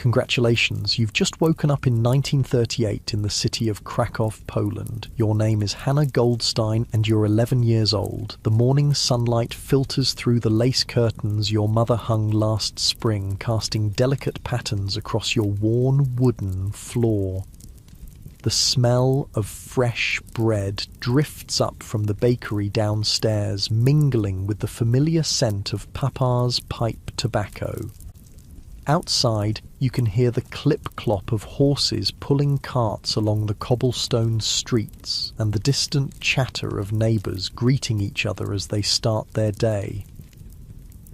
Congratulations, you've just woken up in 1938 in the city of Krakow, Poland. Your name is Hannah Goldstein and you're 11 years old. The morning sunlight filters through the lace curtains your mother hung last spring, casting delicate patterns across your worn wooden floor. The smell of fresh bread drifts up from the bakery downstairs, mingling with the familiar scent of Papa's pipe tobacco. Outside, you can hear the clip-clop of horses pulling carts along the cobblestone streets and the distant chatter of neighbours greeting each other as they start their day.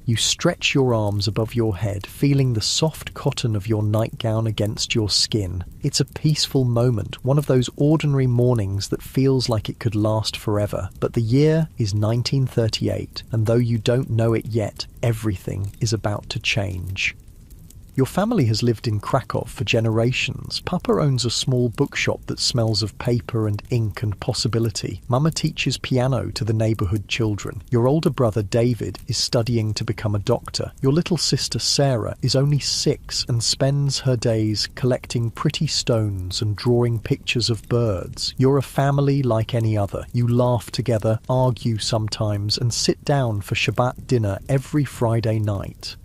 You stretch your arms above your head, feeling the soft cotton of your nightgown against your skin. It's a peaceful moment, one of those ordinary mornings that feels like it could last forever. But the year is 1938, and though you don't know it yet, everything is about to change. Your family has lived in Krakow for generations. Papa owns a small bookshop that smells of paper and ink and possibility. Mama teaches piano to the neighbourhood children. Your older brother David is studying to become a doctor. Your little sister Sarah is only 6 and spends her days collecting pretty stones and drawing pictures of birds. You're a family like any other. You laugh together, argue sometimes, and sit down for Shabbat dinner every Friday night.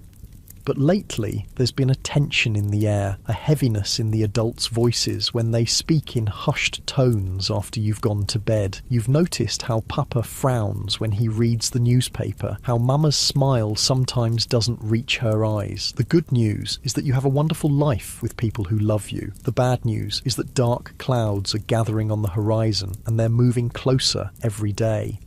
But lately, there's been a tension in the air, a heaviness in the adults' voices when they speak in hushed tones after you've gone to bed. You've noticed how Papa frowns when he reads the newspaper, how Mama's smile sometimes doesn't reach her eyes. The good news is that you have a wonderful life with people who love you. The bad news is that dark clouds are gathering on the horizon and they're moving closer every day.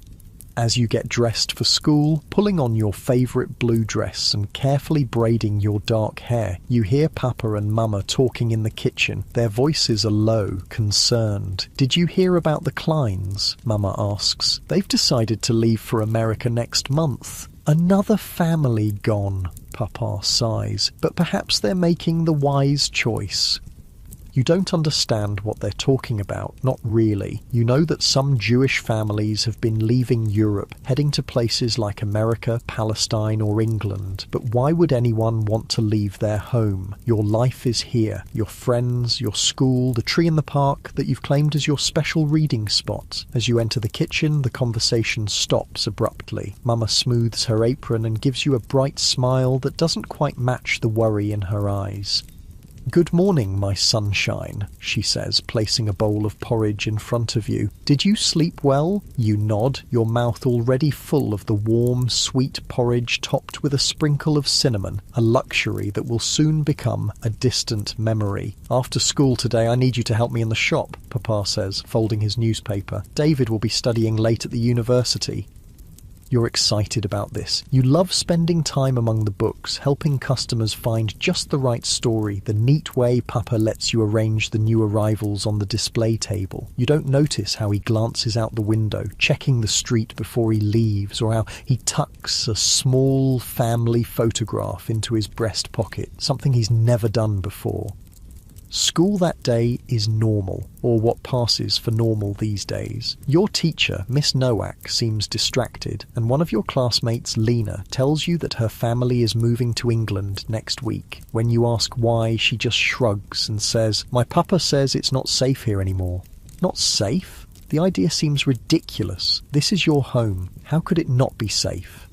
As you get dressed for school, pulling on your favourite blue dress and carefully braiding your dark hair, you hear Papa and Mama talking in the kitchen. Their voices are low, concerned. "Did you hear about the Kleins?" Mama asks. "They've decided to leave for America next month." "Another family gone," Papa sighs. "But perhaps they're making the wise choice." You don't understand what they're talking about, not really. You know that some Jewish families have been leaving Europe, heading to places like America, Palestine or England. But why would anyone want to leave their home? Your life is here. Your friends, your school, the tree in the park that you've claimed as your special reading spot. As you enter the kitchen, the conversation stops abruptly. Mama smooths her apron and gives you a bright smile that doesn't quite match the worry in her eyes. "Good morning, my sunshine," she says, placing a bowl of porridge in front of you. "Did you sleep well?" You nod, your mouth already full of the warm, sweet porridge topped with a sprinkle of cinnamon, a luxury that will soon become a distant memory. "After school today, I need you to help me in the shop," Papa says, folding his newspaper. "David will be studying late at the university." You're excited about this. You love spending time among the books, helping customers find just the right story, the neat way Papa lets you arrange the new arrivals on the display table. You don't notice how he glances out the window, checking the street before he leaves, or how he tucks a small family photograph into his breast pocket, something he's never done before. School that day is normal, or what passes for normal these days. Your teacher, Miss Nowak, seems distracted, and one of your classmates, Lena, tells you that her family is moving to England next week. When you ask why, she just shrugs and says, "My papa says it's not safe here anymore." Not safe? The idea seems ridiculous. This is your home. How could it not be safe?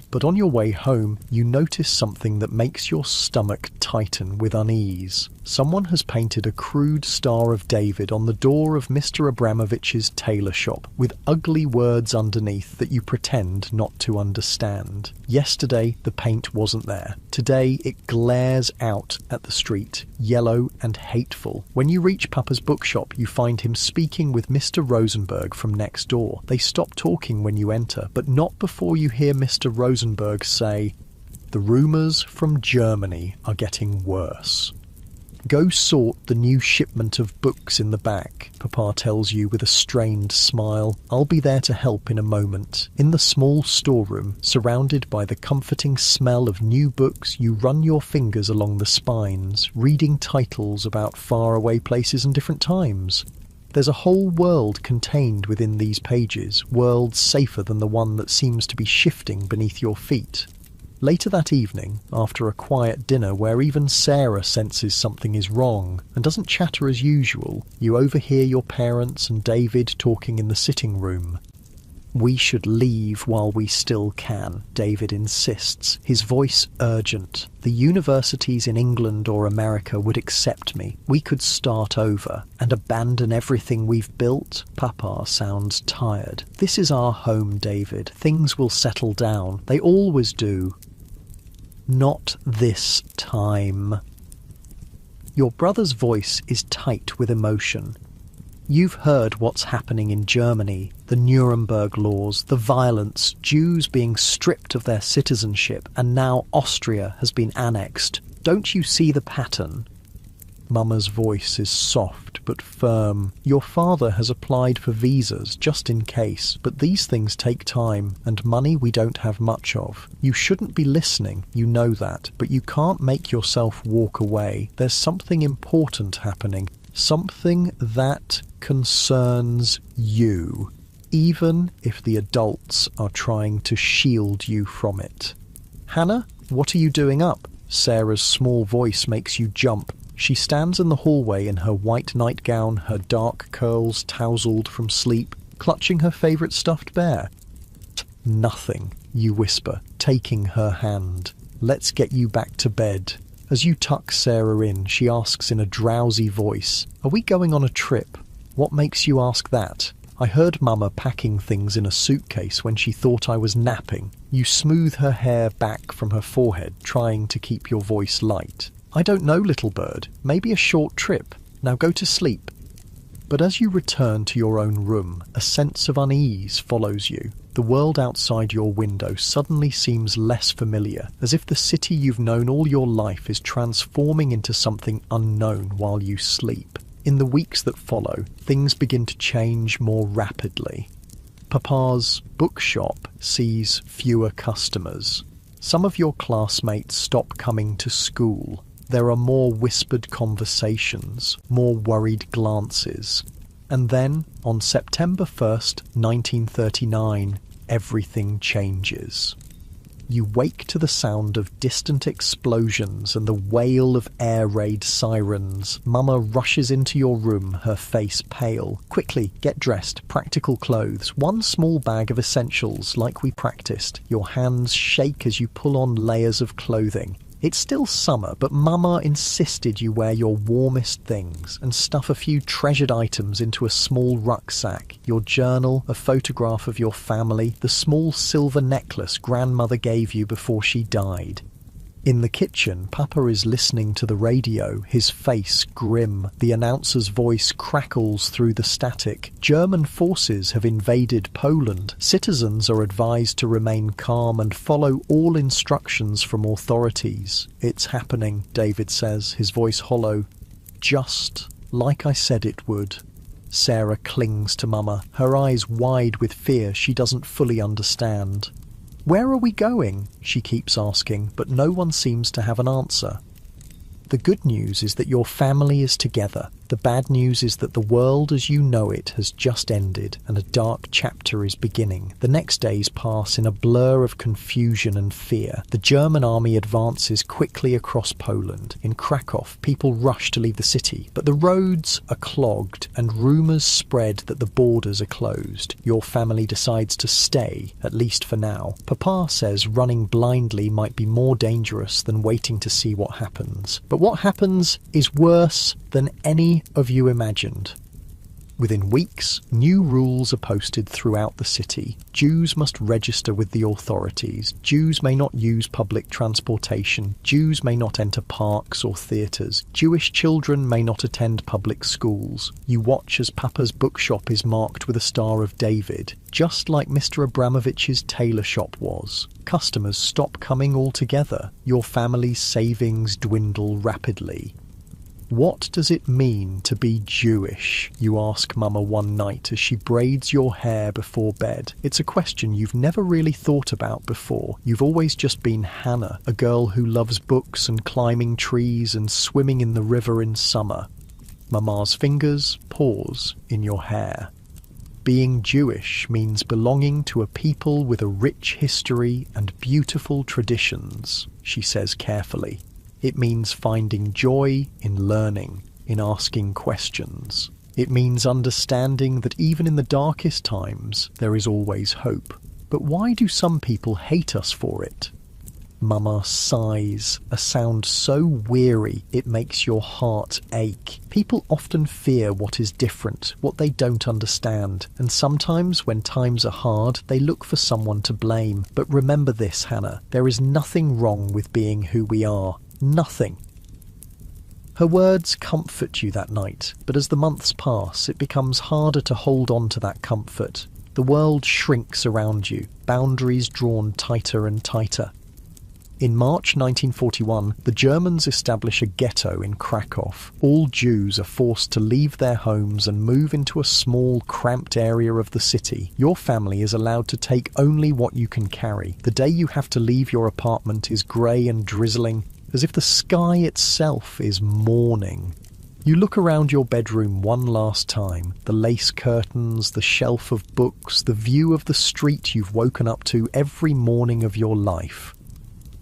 But on your way home, you notice something that makes your stomach tighten with unease. Someone has painted a crude Star of David on the door of Mr. Abramovich's tailor shop, with ugly words underneath that you pretend not to understand. Yesterday, the paint wasn't there. Today, it glares out at the street, yellow and hateful. When you reach Papa's bookshop, you find him speaking with Mr. Rosenberg from next door. They stop talking when you enter, but not before you hear Mr. Rosenberg say, "The rumours from Germany are getting worse." "Go sort the new shipment of books in the back," Papa tells you with a strained smile. "I'll be there to help in a moment." In the small storeroom, surrounded by the comforting smell of new books, you run your fingers along the spines, reading titles about faraway places and different times. There's a whole world contained within these pages, worlds safer than the one that seems to be shifting beneath your feet. Later that evening, after a quiet dinner where even Sarah senses something is wrong and doesn't chatter as usual, you overhear your parents and David talking in the sitting room. "We should leave while we still can," David insists, his voice urgent. "The universities in England or America would accept me. We could start over and abandon everything we've built." Papa sounds tired. "This is our home, David. Things will settle down. They always do." "Not this time." Your brother's voice is tight with emotion. "You've heard what's happening in Germany, the Nuremberg laws, the violence, Jews being stripped of their citizenship, and now Austria has been annexed. Don't you see the pattern?" Mama's voice is soft but firm. "Your father has applied for visas just in case, but these things take time, and money we don't have much of. You shouldn't be listening, you know that, but you can't make yourself walk away. There's something important happening. Something that concerns you, even if the adults are trying to shield you from it." "Hannah, what are you doing up?" Sarah's small voice makes you jump. She stands in the hallway in her white nightgown, her dark curls tousled from sleep, clutching her favourite stuffed bear. "Nothing," you whisper, taking her hand. "Let's get you back to bed." As you tuck Sarah in, she asks in a drowsy voice, "Are we going on a trip?" "What makes you ask that?" "I heard Mama packing things in a suitcase when she thought I was napping." You smooth her hair back from her forehead, trying to keep your voice light. "I don't know, little bird. Maybe a short trip. Now go to sleep." But as you return to your own room, a sense of unease follows you. The world outside your window suddenly seems less familiar, as if the city you've known all your life is transforming into something unknown while you sleep. In the weeks that follow, things begin to change more rapidly. Papa's bookshop sees fewer customers. Some of your classmates stop coming to school. There are more whispered conversations, more worried glances. And then, on September 1st, 1939, everything changes. You wake to the sound of distant explosions and the wail of air raid sirens. Mama rushes into your room, her face pale. "Quickly, get dressed, practical clothes, one small bag of essentials like we practiced." Your hands shake as you pull on layers of clothing. It's still summer, but Mama insisted you wear your warmest things and stuff a few treasured items into a small rucksack. Your journal, a photograph of your family, the small silver necklace grandmother gave you before she died. In the kitchen, Papa is listening to the radio, his face grim. The announcer's voice crackles through the static. German forces have invaded Poland. Citizens are advised to remain calm and follow all instructions from authorities. "It's happening," David says, his voice hollow. "Just like I said it would." Sarah clings to Mama, her eyes wide with fear she doesn't fully understand. "Where are we going?" she keeps asking, but no one seems to have an answer. The good news is that your family is together. The bad news is that the world as you know it has just ended and a dark chapter is beginning. The next days pass in a blur of confusion and fear. The German army advances quickly across Poland. In Krakow, people rush to leave the city, but the roads are clogged and rumours spread that the borders are closed. Your family decides to stay, at least for now. Papa says running blindly might be more dangerous than waiting to see what happens. But what happens is worse than any of you imagined. Within weeks, new rules are posted throughout the city. Jews must register with the authorities. Jews may not use public transportation. Jews may not enter parks or theatres. Jewish children may not attend public schools. You watch as Papa's bookshop is marked with a Star of David, just like Mr. Abramovich's tailor shop was. Customers stop coming altogether. Your family's savings dwindle rapidly. "What does it mean to be Jewish?" you ask Mama one night as she braids your hair before bed. It's a question you've never really thought about before. You've always just been Hannah, a girl who loves books and climbing trees and swimming in the river in summer. Mama's fingers pause in your hair. Being Jewish means belonging to a people with a rich history and beautiful traditions, she says carefully. It means finding joy in learning, in asking questions. It means understanding that even in the darkest times, there is always hope. But why do some people hate us for it? Mama sighs, a sound so weary it makes your heart ache. People often fear what is different, what they don't understand, and sometimes when times are hard, they look for someone to blame. But remember this, Hannah, there is nothing wrong with being who we are. Nothing. Her words comfort you that night, but as the months pass, it becomes harder to hold on to that comfort. The world shrinks around you, boundaries drawn tighter and tighter. In March 1941, the Germans establish a ghetto in Krakow. All Jews are forced to leave their homes and move into a small, cramped area of the city. Your family is allowed to take only what you can carry. The day you have to leave your apartment is grey and drizzling, as if the sky itself is mourning. You look around your bedroom one last time, the lace curtains, the shelf of books, the view of the street you've woken up to every morning of your life.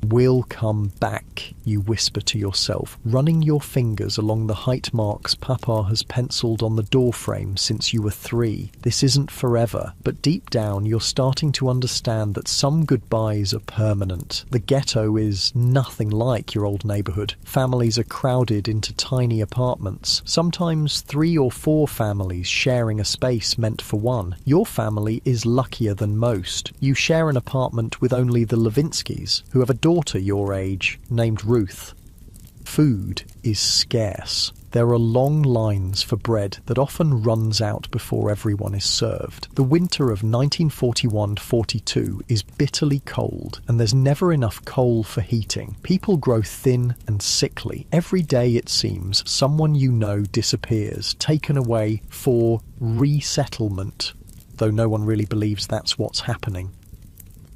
We'll come back, you whisper to yourself, running your fingers along the height marks Papa has penciled on the doorframe since you were 3. This isn't forever, but deep down you're starting to understand that some goodbyes are permanent. The ghetto is nothing like your old neighbourhood. Families are crowded into tiny apartments, sometimes 3 or 4 families sharing a space meant for one. Your family is luckier than most. You share an apartment with only the Levinskys, who have a daughter your age, named Ruth. Food is scarce. There are long lines for bread that often runs out before everyone is served. The winter of 1941-42 is bitterly cold, and there's never enough coal for heating. People grow thin and sickly. Every day, it seems, someone you know disappears, taken away for resettlement, though no one really believes that's what's happening.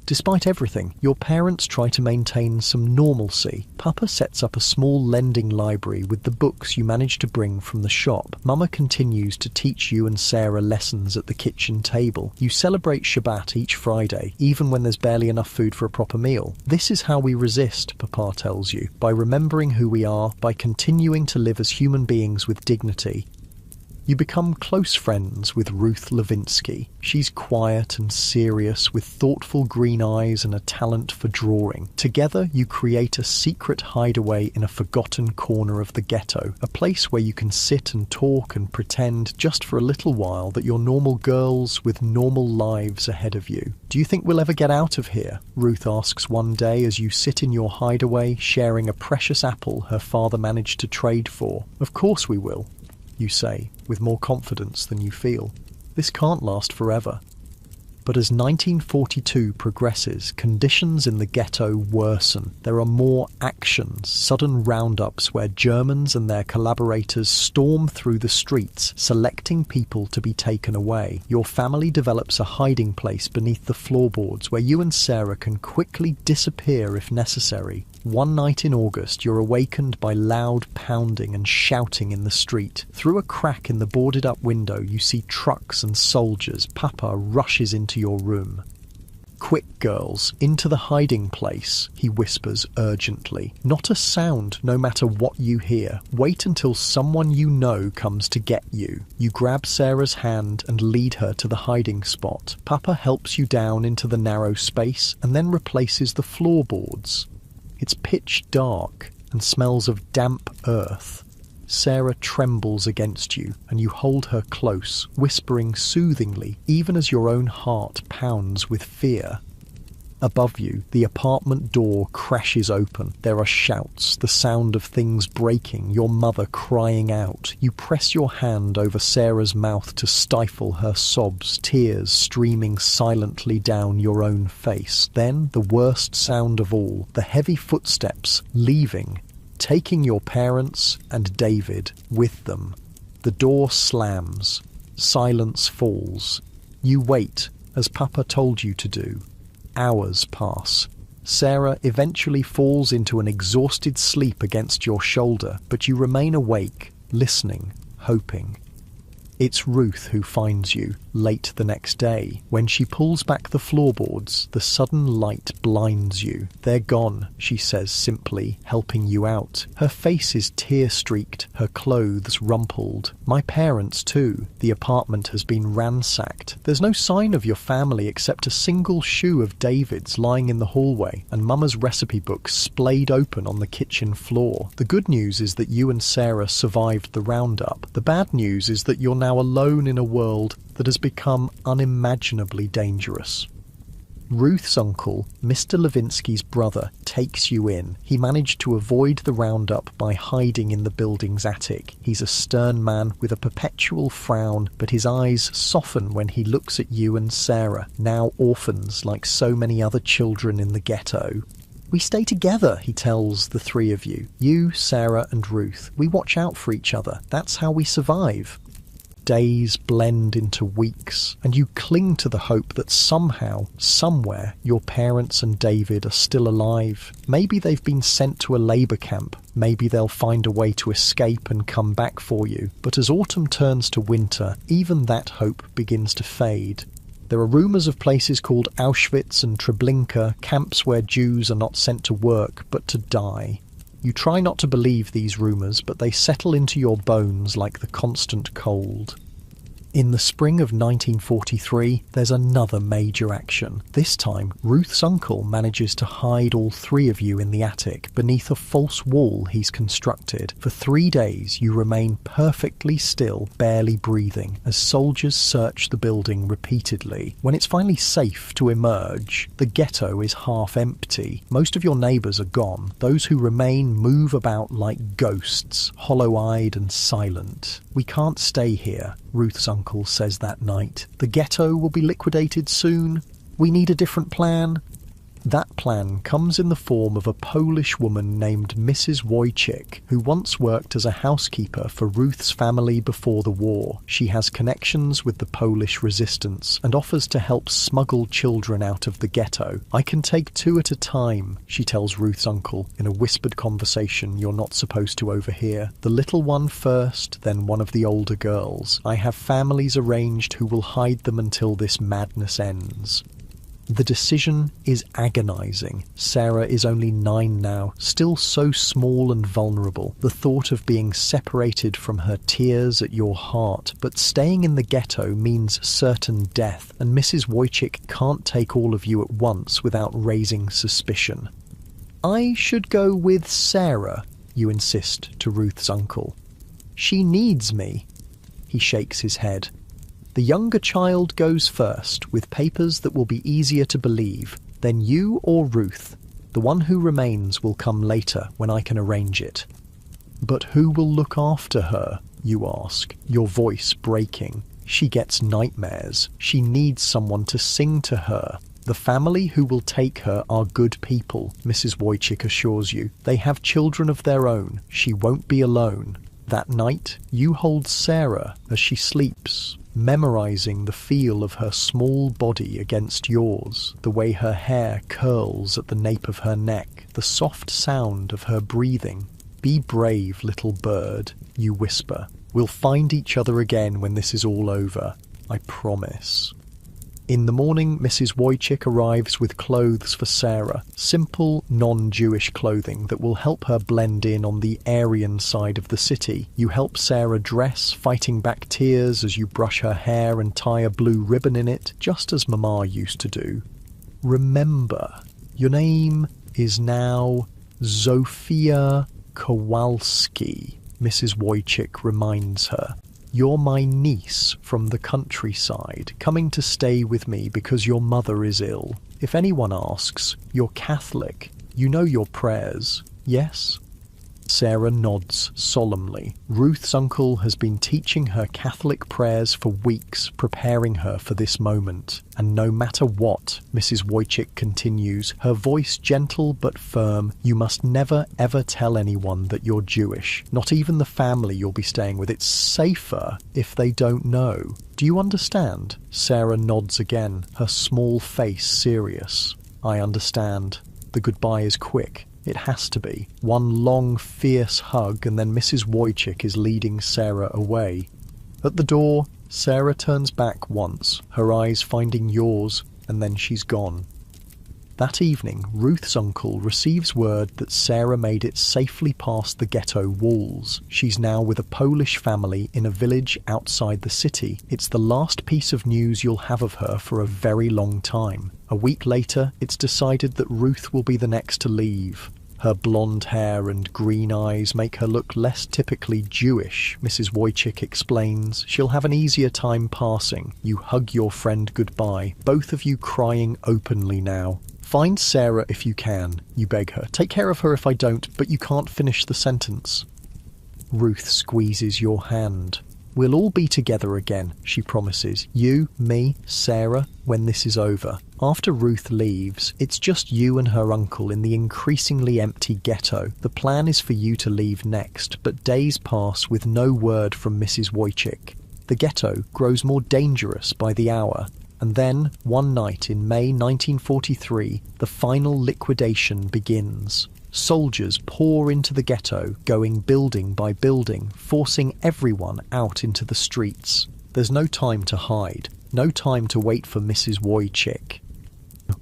Despite everything, your parents try to maintain some normalcy. Papa sets up a small lending library with the books you manage to bring from the shop. Mama continues to teach you and Sarah lessons at the kitchen table. You celebrate Shabbat each Friday, even when there's barely enough food for a proper meal. This is how we resist, Papa tells you, by remembering who we are, by continuing to live as human beings with dignity. You become close friends with Ruth Levinsky. She's quiet and serious, with thoughtful green eyes and a talent for drawing. Together, you create a secret hideaway in a forgotten corner of the ghetto, a place where you can sit and talk and pretend just for a little while that you're normal girls with normal lives ahead of you. Do you think we'll ever get out of here? Ruth asks one day as you sit in your hideaway, sharing a precious apple her father managed to trade for. Of course we will, you say, with more confidence than you feel. This can't last forever. But as 1942 progresses, conditions in the ghetto worsen. There are more actions, sudden roundups where Germans and their collaborators storm through the streets, selecting people to be taken away. Your family develops a hiding place beneath the floorboards where you and Sarah can quickly disappear if necessary. One night in August, you're awakened by loud pounding and shouting in the street. Through a crack in the boarded-up window, you see trucks and soldiers. Papa rushes into your room. "Quick, girls, into the hiding place," he whispers urgently. "Not a sound, no matter what you hear. Wait until someone you know comes to get you." You grab Sarah's hand and lead her to the hiding spot. Papa helps you down into the narrow space and then replaces the floorboards. It's pitch dark and smells of damp earth. Sarah trembles against you, and you hold her close, whispering soothingly, even as your own heart pounds with fear. Above you, the apartment door crashes open. There are shouts, the sound of things breaking, your mother crying out. You press your hand over Sarah's mouth to stifle her sobs, tears streaming silently down your own face. Then, the worst sound of all, the heavy footsteps leaving, taking your parents and David with them. The door slams. Silence falls. You wait, as Papa told you to do. Hours pass. Sarah eventually falls into an exhausted sleep against your shoulder, but you remain awake, listening, hoping. It's Ruth who finds you, late the next day. When she pulls back the floorboards, the sudden light blinds you. "They're gone," she says simply, helping you out. Her face is tear-streaked, her clothes rumpled. "My parents too. The apartment has been ransacked. There's no sign of your family except a single shoe of David's lying in the hallway, and Mama's recipe book splayed open on the kitchen floor. The good news is that you and Sarah survived the roundup. The bad news is that you're now alone in a world that has become unimaginably dangerous." Ruth's uncle, Mr. Levinsky's brother, takes you in. He managed to avoid the roundup by hiding in the building's attic. He's a stern man with a perpetual frown, but his eyes soften when he looks at you and Sarah, now orphans like so many other children in the ghetto. "We stay together," he tells the three of you. "You, Sarah and Ruth. We watch out for each other. That's how we survive." Days blend into weeks, and you cling to the hope that somehow, somewhere, your parents and David are still alive. Maybe they've been sent to a labour camp. Maybe they'll find a way to escape and come back for you. But as autumn turns to winter, even that hope begins to fade. There are rumours of places called Auschwitz and Treblinka, camps where Jews are not sent to work, but to die. You try not to believe these rumours, but they settle into your bones like the constant cold. In the spring of 1943, there's another major action. This time, Ruth's uncle manages to hide all three of you in the attic, beneath a false wall he's constructed. For 3 days, you remain perfectly still, barely breathing, as soldiers search the building repeatedly. When it's finally safe to emerge, the ghetto is half empty. Most of your neighbours are gone. Those who remain move about like ghosts, hollow-eyed and silent. "We can't stay here," Ruth's uncle says that night. "The ghetto will be liquidated soon. We need a different plan." That plan comes in the form of a Polish woman named Mrs. Wojcik, who once worked as a housekeeper for Ruth's family before the war. She has connections with the Polish resistance and offers to help smuggle children out of the ghetto. "I can take 2 at a time," she tells Ruth's uncle in a whispered conversation you're not supposed to overhear. "The little one first, then one of the older girls. I have families arranged who will hide them until this madness ends." The decision is agonizing. Sarah is only 9 now, still so small and vulnerable. The thought of being separated from her tears at your heart, but staying in the ghetto means certain death, and Mrs. Wojcik can't take all of you at once without raising suspicion. "I should go with Sarah," you insist to Ruth's uncle. "She needs me." He shakes his head. "The younger child goes first, with papers that will be easier to believe. Then you or Ruth. The one who remains will come later, when I can arrange it." "But who will look after her?" you ask, your voice breaking. "She gets nightmares. She needs someone to sing to her." "The family who will take her are good people," Mrs. Wojcik assures you. "They have children of their own. She won't be alone." That night, you hold Sarah as she sleeps, memorizing the feel of her small body against yours, the way her hair curls at the nape of her neck, the soft sound of her breathing. "Be brave, little bird," you whisper. "We'll find each other again when this is all over. I promise." In the morning, Mrs. Wojcik arrives with clothes for Sarah, simple, non-Jewish clothing that will help her blend in on the Aryan side of the city. You help Sarah dress, fighting back tears as you brush her hair and tie a blue ribbon in it, just as Mama used to do. "Remember, your name is now Zofia Kowalski," Mrs. Wojcik reminds her. "You're my niece from the countryside, coming to stay with me because your mother is ill. If anyone asks, you're Catholic. You know your prayers, yes?" Sarah nods solemnly. Ruth's uncle has been teaching her Catholic prayers for weeks, preparing her for this moment. "And no matter what," Mrs. Wojcik continues, her voice gentle but firm, "you must never ever tell anyone that you're Jewish, not even the family you'll be staying with. It's safer if they don't know. Do you understand?" Sarah nods again, her small face serious. "I understand." The goodbye is quick. It has to be. One long, fierce hug, and then Mrs. Wojcik is leading Sarah away. At the door, Sarah turns back once, her eyes finding yours, and then she's gone. That evening, Ruth's uncle receives word that Sarah made it safely past the ghetto walls. She's now with a Polish family in a village outside the city. It's the last piece of news you'll have of her for a very long time. A week later, it's decided that Ruth will be the next to leave. Her blonde hair and green eyes make her look less typically Jewish, Mrs. Wojcik explains. She'll have an easier time passing. You hug your friend goodbye, both of you crying openly now. Find Sarah if you can, you beg her. Take care of her if I don't, but you can't finish the sentence. Ruth squeezes your hand. We'll all be together again, she promises. You, me, Sarah, when this is over. After Ruth leaves, it's just you and her uncle in the increasingly empty ghetto. The plan is for you to leave next, but days pass with no word from Mrs. Wojcik. The ghetto grows more dangerous by the hour. And then, one night in May 1943, the final liquidation begins. Soldiers pour into the ghetto, going building by building, forcing everyone out into the streets. There's no time to hide, no time to wait for Mrs. Wojcik.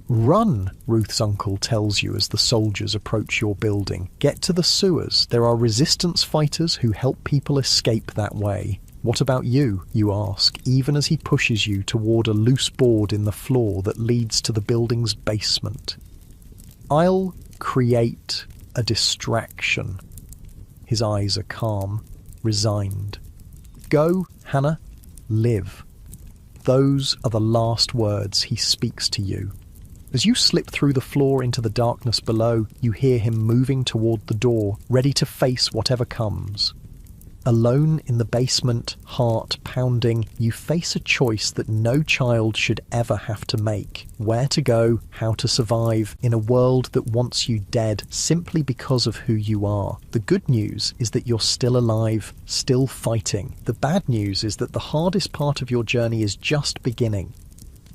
Run, Ruth's uncle tells you as the soldiers approach your building. Get to the sewers. There are resistance fighters who help people escape that way. What about you, you ask, even as he pushes you toward a loose board in the floor that leads to the building's basement. I'll create a distraction. His eyes are calm, resigned. Go, Hannah, live. Those are the last words he speaks to you. As you slip through the floor into the darkness below, you hear him moving toward the door, ready to face whatever comes. Alone in the basement, heart pounding, you face a choice that no child should ever have to make. Where to go, how to survive, in a world that wants you dead simply because of who you are. The good news is that you're still alive, still fighting. The bad news is that the hardest part of your journey is just beginning.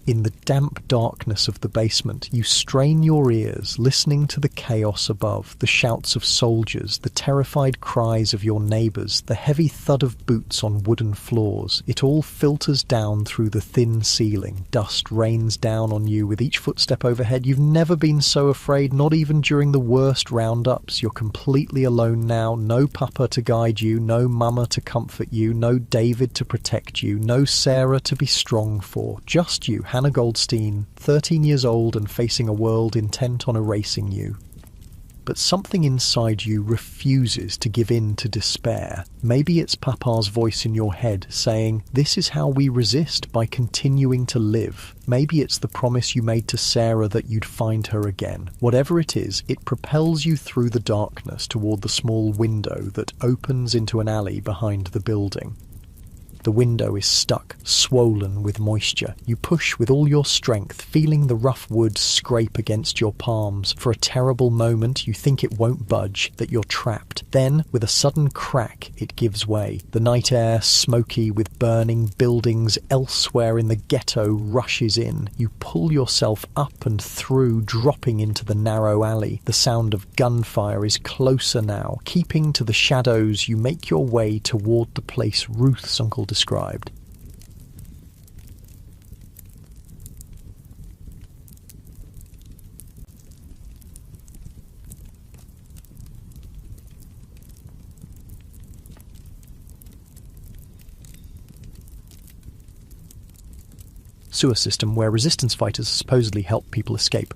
In the damp darkness of the basement, you strain your ears, listening to the chaos above, the shouts of soldiers, the terrified cries of your neighbours, the heavy thud of boots on wooden floors. It all filters down through the thin ceiling. Dust rains down on you with each footstep overhead. You've never been so afraid, not even during the worst roundups. You're completely alone now. No papa to guide you, no mama to comfort you, no David to protect you, no Sarah to be strong for. Just you, Hannah Goldstein, 13 years old and facing a world intent on erasing you. But something inside you refuses to give in to despair. Maybe it's Papa's voice in your head saying, this is how we resist, by continuing to live. Maybe it's the promise you made to Sarah that you'd find her again. Whatever it is, it propels you through the darkness toward the small window that opens into an alley behind the building. The window is stuck, swollen with moisture. You push with all your strength, feeling the rough wood scrape against your palms. For a terrible moment, you think it won't budge, that you're trapped. Then, with a sudden crack, it gives way. The night air, smoky with burning buildings elsewhere in the ghetto, rushes in. You pull yourself up and through, dropping into the narrow alley. The sound of gunfire is closer now. Keeping to the shadows, you make your way toward the place Ruth's uncle described. Sewer system where resistance fighters supposedly help people escape.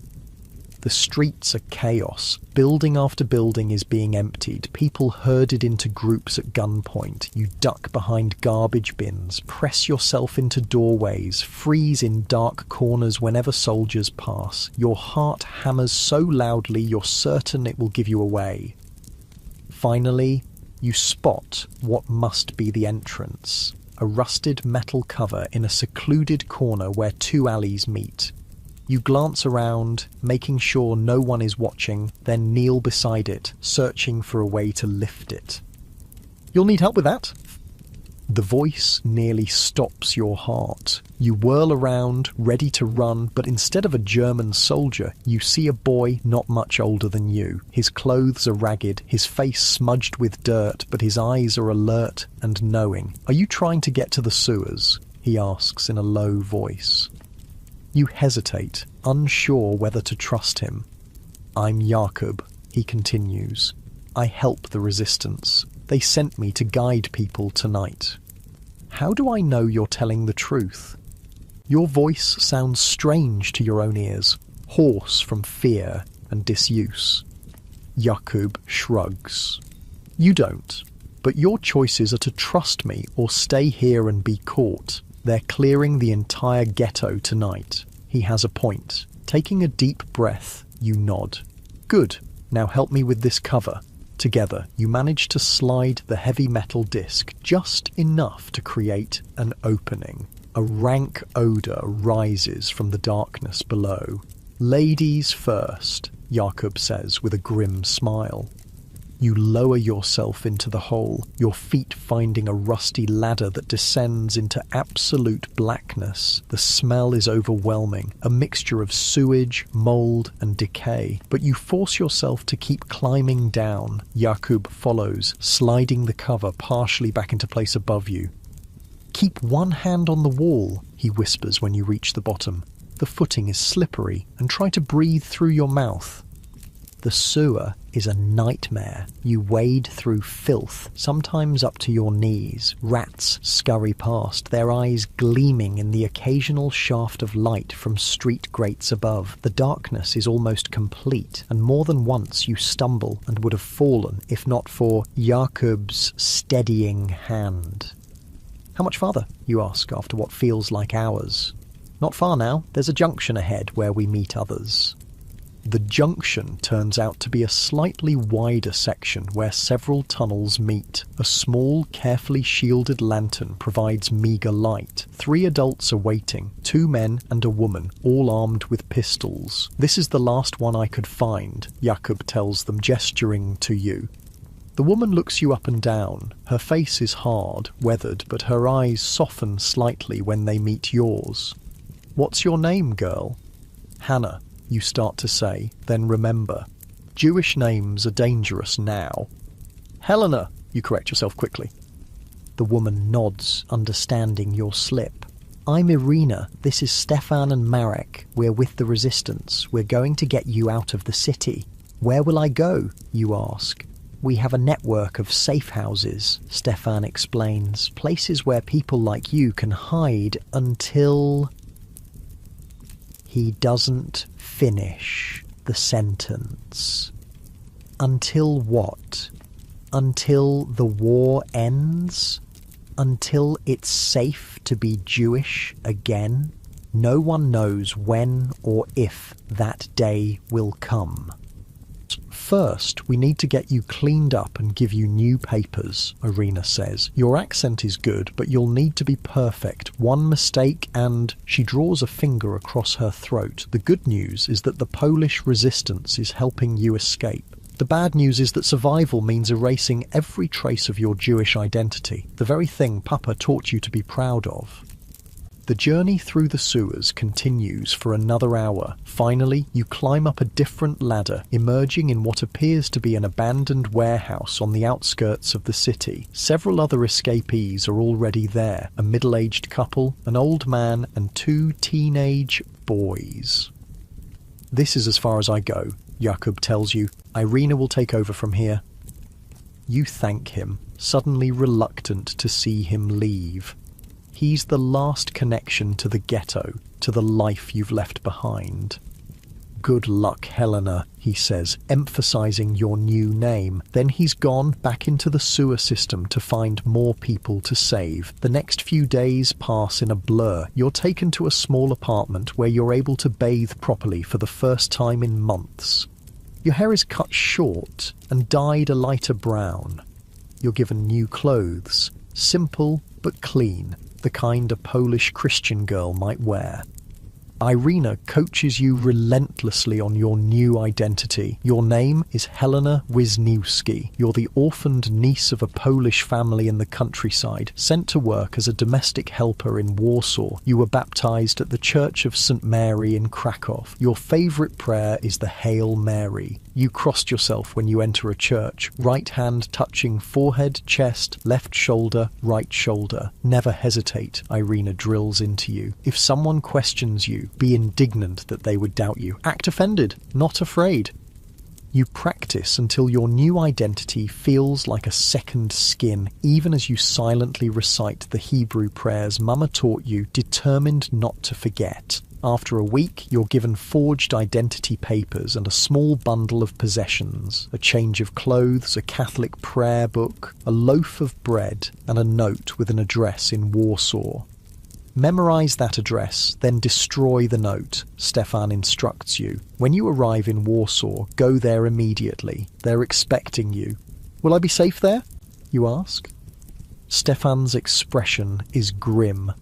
The streets are chaos. Building after building is being emptied. People herded into groups at gunpoint. You duck behind garbage bins, press yourself into doorways, freeze in dark corners whenever soldiers pass. Your heart hammers so loudly you're certain it will give you away. Finally, you spot what must be the entrance. A rusted metal cover in a secluded corner where two alleys meet. You glance around, making sure no one is watching, then kneel beside it, searching for a way to lift it. You'll need help with that. The voice nearly stops your heart. You whirl around, ready to run, but instead of a German soldier, you see a boy not much older than you. His clothes are ragged, his face smudged with dirt, but his eyes are alert and knowing. "Are you trying to get to the sewers?" he asks in a low voice. You hesitate, unsure whether to trust him. "I'm Jakob," he continues. "I help the resistance. They sent me to guide people tonight." "How do I know you're telling the truth?" Your voice sounds strange to your own ears, hoarse from fear and disuse. Jakob shrugs. "You don't, but your choices are to trust me or stay here and be caught. They're clearing the entire ghetto tonight." He has a point. Taking a deep breath, you nod. "Good, now help me with this cover." Together, you manage to slide the heavy metal disc just enough to create an opening. A rank odour rises from the darkness below. "Ladies first," Jakob says with a grim smile. You lower yourself into the hole, your feet finding a rusty ladder that descends into absolute blackness. The smell is overwhelming, a mixture of sewage, mold, and decay. But you force yourself to keep climbing down. Jakob follows, sliding the cover partially back into place above you. "Keep one hand on the wall," he whispers when you reach the bottom. "The footing is slippery, and try to breathe through your mouth." The sewer is a nightmare. You wade through filth, sometimes up to your knees. Rats scurry past, their eyes gleaming in the occasional shaft of light from street grates above. The darkness is almost complete, and more than once you stumble and would have fallen if not for Jakob's steadying hand. "How much farther?" you ask after what feels like hours. "Not far now. There's a junction ahead where we meet others." The junction turns out to be a slightly wider section where several tunnels meet. A small, carefully shielded lantern provides meagre light. 3 adults are waiting, 2 men and a woman, all armed with pistols. "This is the last one I could find," Jakob tells them, gesturing to you. The woman looks you up and down. Her face is hard, weathered, but her eyes soften slightly when they meet yours. "What's your name, girl?" "Hannah," you start to say, then remember. Jewish names are dangerous now. "Helena," you correct yourself quickly. The woman nods, understanding your slip. "I'm Irina. This is Stefan and Marek. We're with the resistance. We're going to get you out of the city." "Where will I go?" you ask. "We have a network of safe houses," Stefan explains. "Places where people like you can hide until..." He doesn't finish the sentence. Until what? Until the war ends? Until it's safe to be Jewish again? No one knows when or if that day will come. "First, we need to get you cleaned up and give you new papers," Irina says. "Your accent is good, but you'll need to be perfect. One mistake and..." She draws a finger across her throat. "The good news is that the Polish resistance is helping you escape. The bad news is that survival means erasing every trace of your Jewish identity, the very thing Papa taught you to be proud of." The journey through the sewers continues for another hour. Finally, you climb up a different ladder, emerging in what appears to be an abandoned warehouse on the outskirts of the city. Several other escapees are already there, a middle-aged couple, an old man, and 2 teenage boys. "This is as far as I go," Jakob tells you. "Irina will take over from here." You thank him, suddenly reluctant to see him leave. He's the last connection to the ghetto, to the life you've left behind. "Good luck, Helena," he says, emphasizing your new name. Then he's gone back into the sewer system to find more people to save. The next few days pass in a blur. You're taken to a small apartment where you're able to bathe properly for the first time in months. Your hair is cut short and dyed a lighter brown. You're given new clothes, simple but clean, the kind a Polish Christian girl might wear. Irina coaches you relentlessly on your new identity. Your name is Helena Wisniewski. You're the orphaned niece of a Polish family in the countryside, sent to work as a domestic helper in Warsaw. You were baptized at the Church of St. Mary in Krakow. Your favorite prayer is the Hail Mary. You crossed yourself when you enter a church, right hand touching forehead, chest, left shoulder, right shoulder. Never hesitate, Irina drills into you. If someone questions you, be indignant that they would doubt you. Act offended, not afraid. You practice until your new identity feels like a second skin, even as you silently recite the Hebrew prayers Mama taught you, determined not to forget. After a week, you're given forged identity papers and a small bundle of possessions, a change of clothes, a Catholic prayer book, a loaf of bread, and a note with an address in Warsaw. Memorize that address, then destroy the note, Stefan instructs you. When you arrive in Warsaw, go there immediately. They're expecting you. Will I be safe there? You ask. Stefan's expression is grim.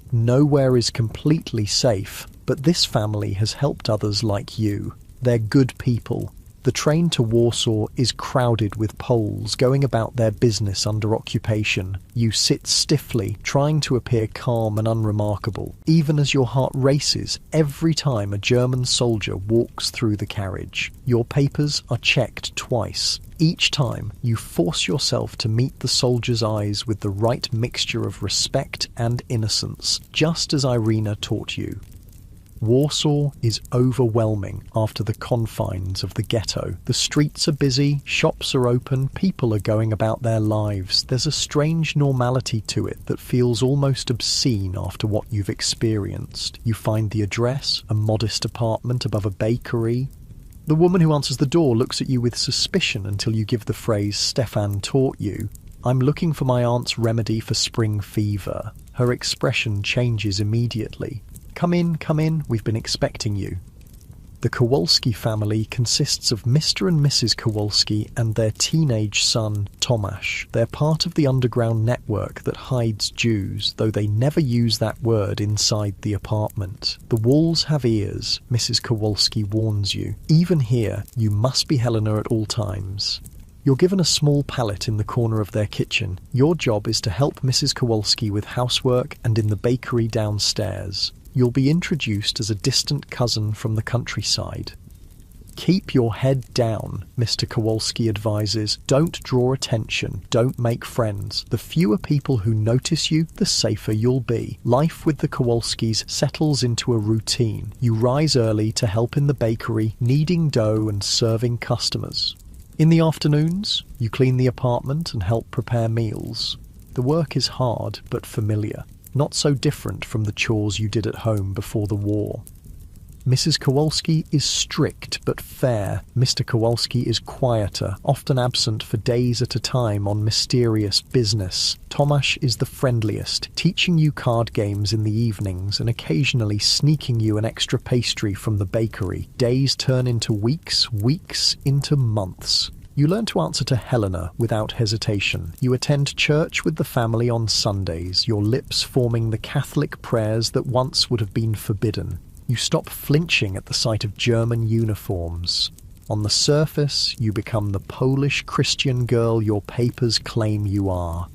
Nowhere is completely safe, but this family has helped others like you. They're good people. The train to Warsaw is crowded with Poles going about their business under occupation. You sit stiffly, trying to appear calm and unremarkable, even as your heart races every time a German soldier walks through the carriage. Your papers are checked twice. Each time, you force yourself to meet the soldier's eyes with the right mixture of respect and innocence, just as Irina taught you. Warsaw is overwhelming after the confines of the ghetto. The streets are busy, shops are open, people are going about their lives. There's a strange normality to it that feels almost obscene after what you've experienced. You find the address, a modest apartment above a bakery. The woman who answers the door looks at you with suspicion until you give the phrase Stefan taught you. I'm looking for my aunt's remedy for spring fever. Her expression changes immediately. Come in, we've been expecting you. The Kowalski family consists of Mr. and Mrs. Kowalski and their teenage son, Tomasz. They're part of the underground network that hides Jews, though they never use that word inside the apartment. The walls have ears, Mrs. Kowalski warns you. Even here, you must be Helena at all times. You're given a small pallet in the corner of their kitchen. Your job is to help Mrs. Kowalski with housework and in the bakery downstairs. You'll be introduced as a distant cousin from the countryside. Keep your head down, Mr. Kowalski advises. Don't draw attention. Don't make friends. The fewer people who notice you, the safer you'll be. Life with the Kowalskis settles into a routine. You rise early to help in the bakery, kneading dough and serving customers. In the afternoons, you clean the apartment and help prepare meals. The work is hard but familiar. Not so different from the chores you did at home before the war. Mrs. Kowalski is strict but fair. Mr. Kowalski is quieter, often absent for days at a time on mysterious business. Tomasz is the friendliest, teaching you card games in the evenings and occasionally sneaking you an extra pastry from the bakery. Days turn into weeks, weeks into months. You learn to answer to Helena without hesitation. You attend church with the family on Sundays, your lips forming the Catholic prayers that once would have been forbidden. You stop flinching at the sight of German uniforms. On the surface, you become the Polish Christian girl your papers claim you are.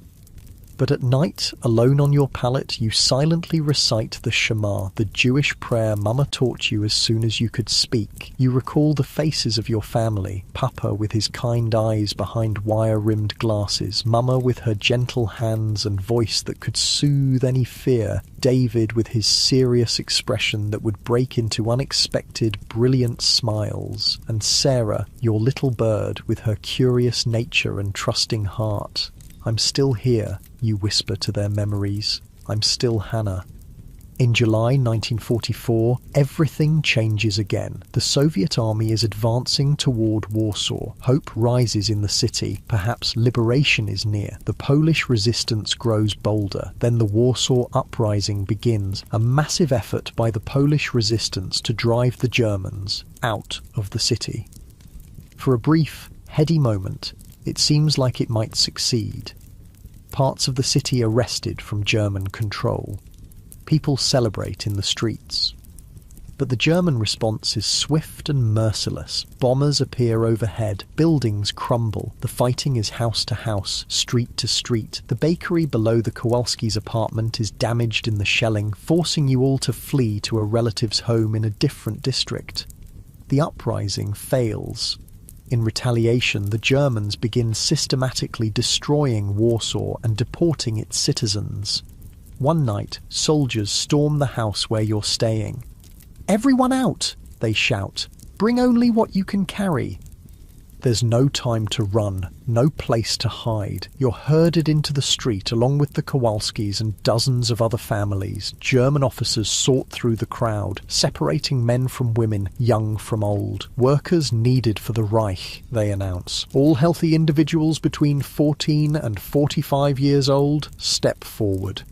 But at night, alone on your pallet, you silently recite the Shema, the Jewish prayer Mama taught you as soon as you could speak. You recall the faces of your family, Papa with his kind eyes behind wire-rimmed glasses, Mama with her gentle hands and voice that could soothe any fear, David with his serious expression that would break into unexpected, brilliant smiles, and Sarah, your little bird, with her curious nature and trusting heart. I'm still here, you whisper to their memories. I'm still Hannah. In July 1944, everything changes again. The Soviet army is advancing toward Warsaw. Hope rises in the city. Perhaps liberation is near. The Polish resistance grows bolder. Then the Warsaw Uprising begins, a massive effort by the Polish resistance to drive the Germans out of the city. For a brief, heady moment, it seems like it might succeed. Parts of the city are wrested from German control. People celebrate in the streets. But the German response is swift and merciless. Bombers appear overhead, buildings crumble, the fighting is house to house, street to street. The bakery below the Kowalskis' apartment is damaged in the shelling, forcing you all to flee to a relative's home in a different district. The uprising fails. In retaliation, the Germans begin systematically destroying Warsaw and deporting its citizens. One night, soldiers storm the house where you're staying. "Everyone out!" they shout. "Bring only what you can carry." There's no time to run, no place to hide. You're herded into the street along with the Kowalskis and dozens of other families. German officers sort through the crowd, separating men from women, young from old. "Workers needed for the Reich," they announce. "All healthy individuals between 14 and 45 years old, step forward."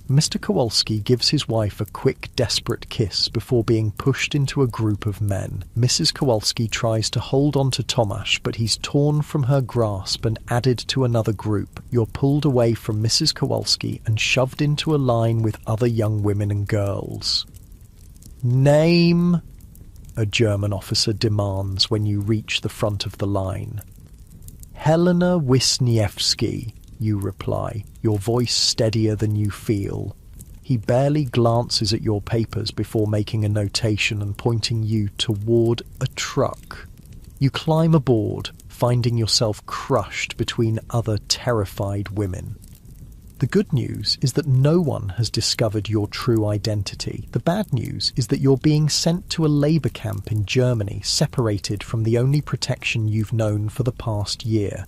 Mr. Kowalski gives his wife a quick, desperate kiss before being pushed into a group of men. Mrs. Kowalski tries to hold on to Tomasz, but he's torn from her grasp and added to another group. You're pulled away from Mrs. Kowalski and shoved into a line with other young women and girls. "Name?" a German officer demands when you reach the front of the line. "Helena Wisniewski," you reply, your voice steadier than you feel. He barely glances at your papers before making a notation and pointing you toward a truck. You climb aboard, finding yourself crushed between other terrified women. The good news is that no one has discovered your true identity. The bad news is that you're being sent to a labour camp in Germany, separated from the only protection you've known for the past year.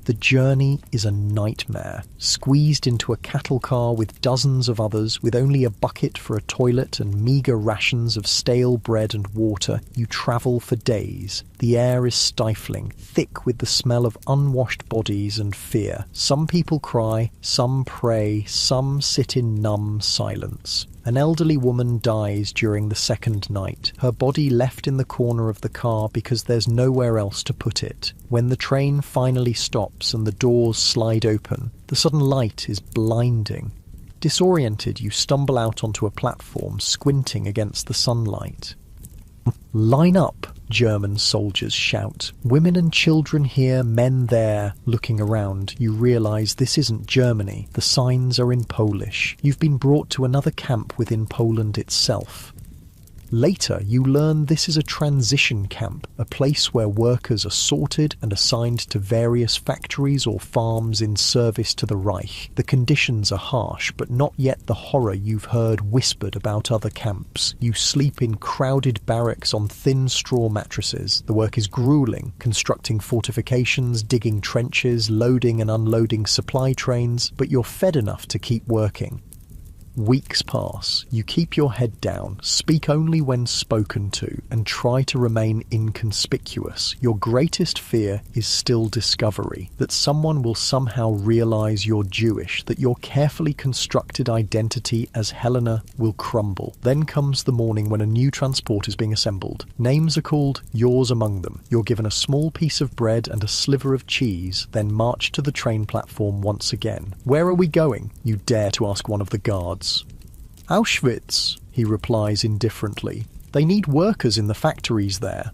The journey is a nightmare. Squeezed into a cattle car with dozens of others, with only a bucket for a toilet and meagre rations of stale bread and water, you travel for days. The air is stifling, thick with the smell of unwashed bodies and fear. Some people cry, some pray, some sit in numb silence. An elderly woman dies during the second night, her body left in the corner of the car because there's nowhere else to put it. When the train finally stops and the doors slide open, the sudden light is blinding. Disoriented, you stumble out onto a platform, squinting against the sunlight. "Line up!" German soldiers shout. Women and children here, men there. Looking around, you realise this isn't Germany. The signs are in Polish. You've been brought to another camp within Poland itself. Later, you learn this is a transition camp, a place where workers are sorted and assigned to various factories or farms in service to the Reich. The conditions are harsh, but not yet the horror you've heard whispered about other camps. You sleep in crowded barracks on thin straw mattresses. The work is grueling, constructing fortifications, digging trenches, loading and unloading supply trains, but you're fed enough to keep working. Weeks pass. You keep your head down, speak only when spoken to, and try to remain inconspicuous. Your greatest fear is still discovery, that someone will somehow realise you're Jewish, that your carefully constructed identity as Helena will crumble. Then comes the morning when a new transport is being assembled. Names are called, yours among them. You're given a small piece of bread and a sliver of cheese, then marched to the train platform once again. "Where are we going?" you dare to ask one of the guards. "Auschwitz," he replies indifferently. "They need workers in the factories there."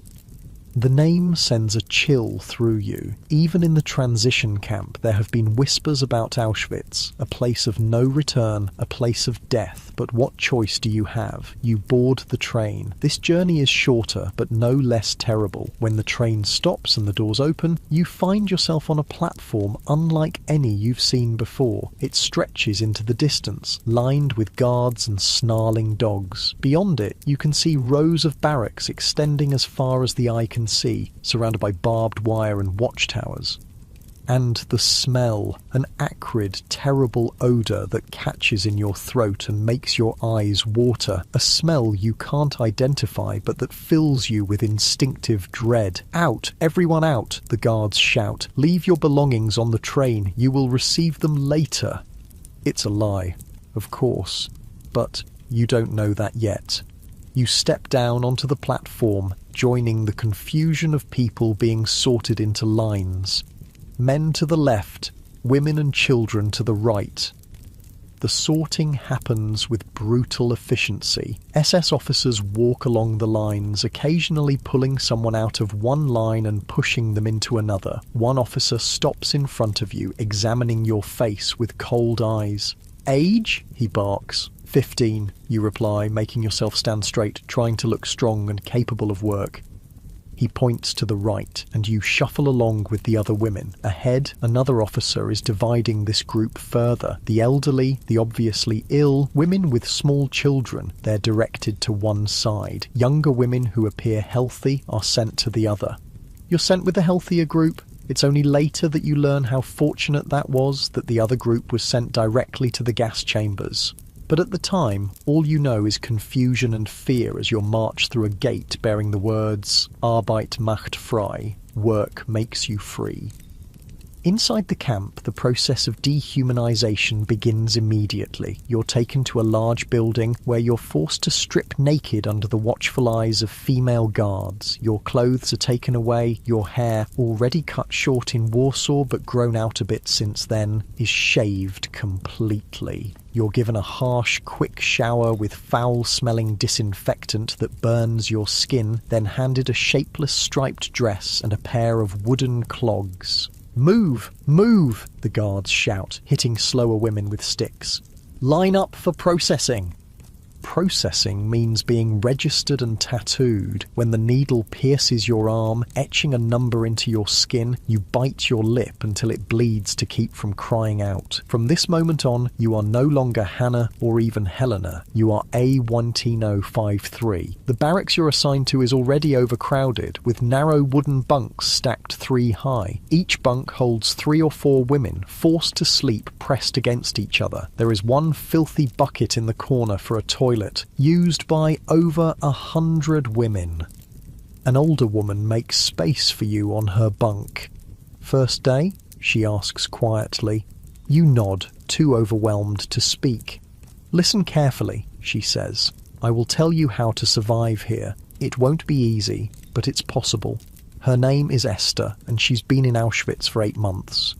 The name sends a chill through you. Even in the transition camp, there have been whispers about Auschwitz, a place of no return, a place of death. But what choice do you have? You board the train. This journey is shorter, but no less terrible. When the train stops and the doors open, you find yourself on a platform unlike any you've seen before. It stretches into the distance, lined with guards and snarling dogs. Beyond it, you can see rows of barracks extending as far as the eye can see, surrounded by barbed wire and watchtowers. And the smell, an acrid, terrible odour that catches in your throat and makes your eyes water. A smell you can't identify, but that fills you with instinctive dread. "Out! Everyone out!" the guards shout. "Leave your belongings on the train. You will receive them later." It's a lie, of course, but you don't know that yet. You step down onto the platform, joining the confusion of people being sorted into lines. Men to the left, women and children to the right. The sorting happens with brutal efficiency. SS officers walk along the lines, occasionally pulling someone out of one line and pushing them into another. One officer stops in front of you, examining your face with cold eyes. "Age?" he barks. 15, you reply, making yourself stand straight, trying to look strong and capable of work. He points to the right, and you shuffle along with the other women. Ahead, another officer is dividing this group further. The elderly, the obviously ill, women with small children, they're directed to one side. Younger women who appear healthy are sent to the other. You're sent with the healthier group. It's only later that you learn how fortunate that was, that the other group was sent directly to the gas chambers. But at the time, all you know is confusion and fear as you're marched through a gate bearing the words Arbeit macht frei, work makes you free. Inside the camp, the process of dehumanization begins immediately. You're taken to a large building where you're forced to strip naked under the watchful eyes of female guards. Your clothes are taken away, your hair, already cut short in Warsaw but grown out a bit since then, is shaved completely. You're given a harsh, quick shower with foul-smelling disinfectant that burns your skin, then handed a shapeless striped dress and a pair of wooden clogs. "Move! Move!" the guards shout, hitting slower women with sticks. "Line up for processing!" Processing means being registered and tattooed. When the needle pierces your arm, etching a number into your skin, you bite your lip until it bleeds to keep from crying out. From this moment on, you are no longer Hannah or even Helena. You are A1T053. The barracks you're assigned to is already overcrowded, with narrow wooden bunks stacked 3 high. Each bunk holds 3 or 4 women, forced to sleep pressed against each other. There is one filthy bucket in the corner for a toilet, used by over 100 women. An older woman makes space for you on her bunk. "First day?" she asks quietly. You nod, too overwhelmed to speak. "Listen carefully," she says. "I will tell you how to survive here. It won't be easy, but it's possible." Her name is Esther, and she's been in Auschwitz for 8 months.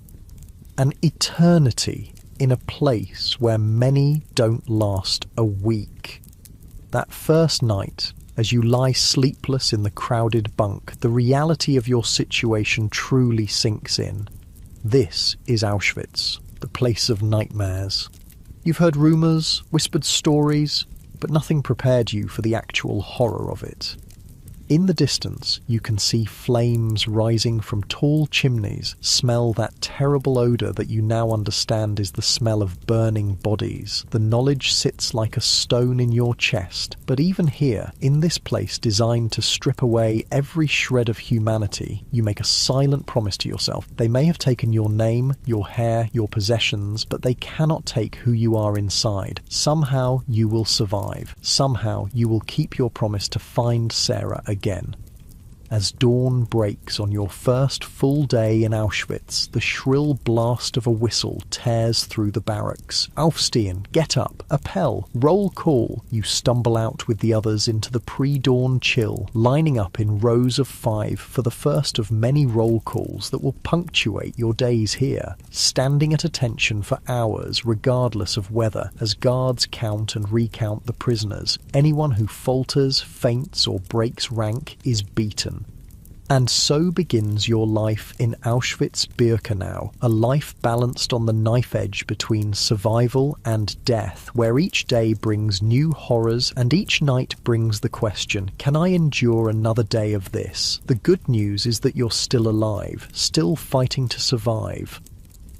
An eternity in a place where many don't last a week. That first night, as you lie sleepless in the crowded bunk, the reality of your situation truly sinks in. This is Auschwitz, the place of nightmares. You've heard rumours, whispered stories, but nothing prepared you for the actual horror of it. In the distance, you can see flames rising from tall chimneys, smell that terrible odour that you now understand is the smell of burning bodies. The knowledge sits like a stone in your chest, but even here, in this place designed to strip away every shred of humanity, you make a silent promise to yourself. They may have taken your name, your hair, your possessions, but they cannot take who you are inside. Somehow you will survive. Somehow you will keep your promise to find Sarah again. As dawn breaks on your first full day in Auschwitz, the shrill blast of a whistle tears through the barracks. Aufstehen, get up, appell, roll call. You stumble out with the others into the pre-dawn chill, lining up in rows of 5 for the first of many roll calls that will punctuate your days here, standing at attention for hours regardless of weather as guards count and recount the prisoners. Anyone who falters, faints or breaks rank is beaten. And so begins your life in Auschwitz-Birkenau, a life balanced on the knife edge between survival and death, where each day brings new horrors and each night brings the question, can I endure another day of this? The good news is that you're still alive, still fighting to survive.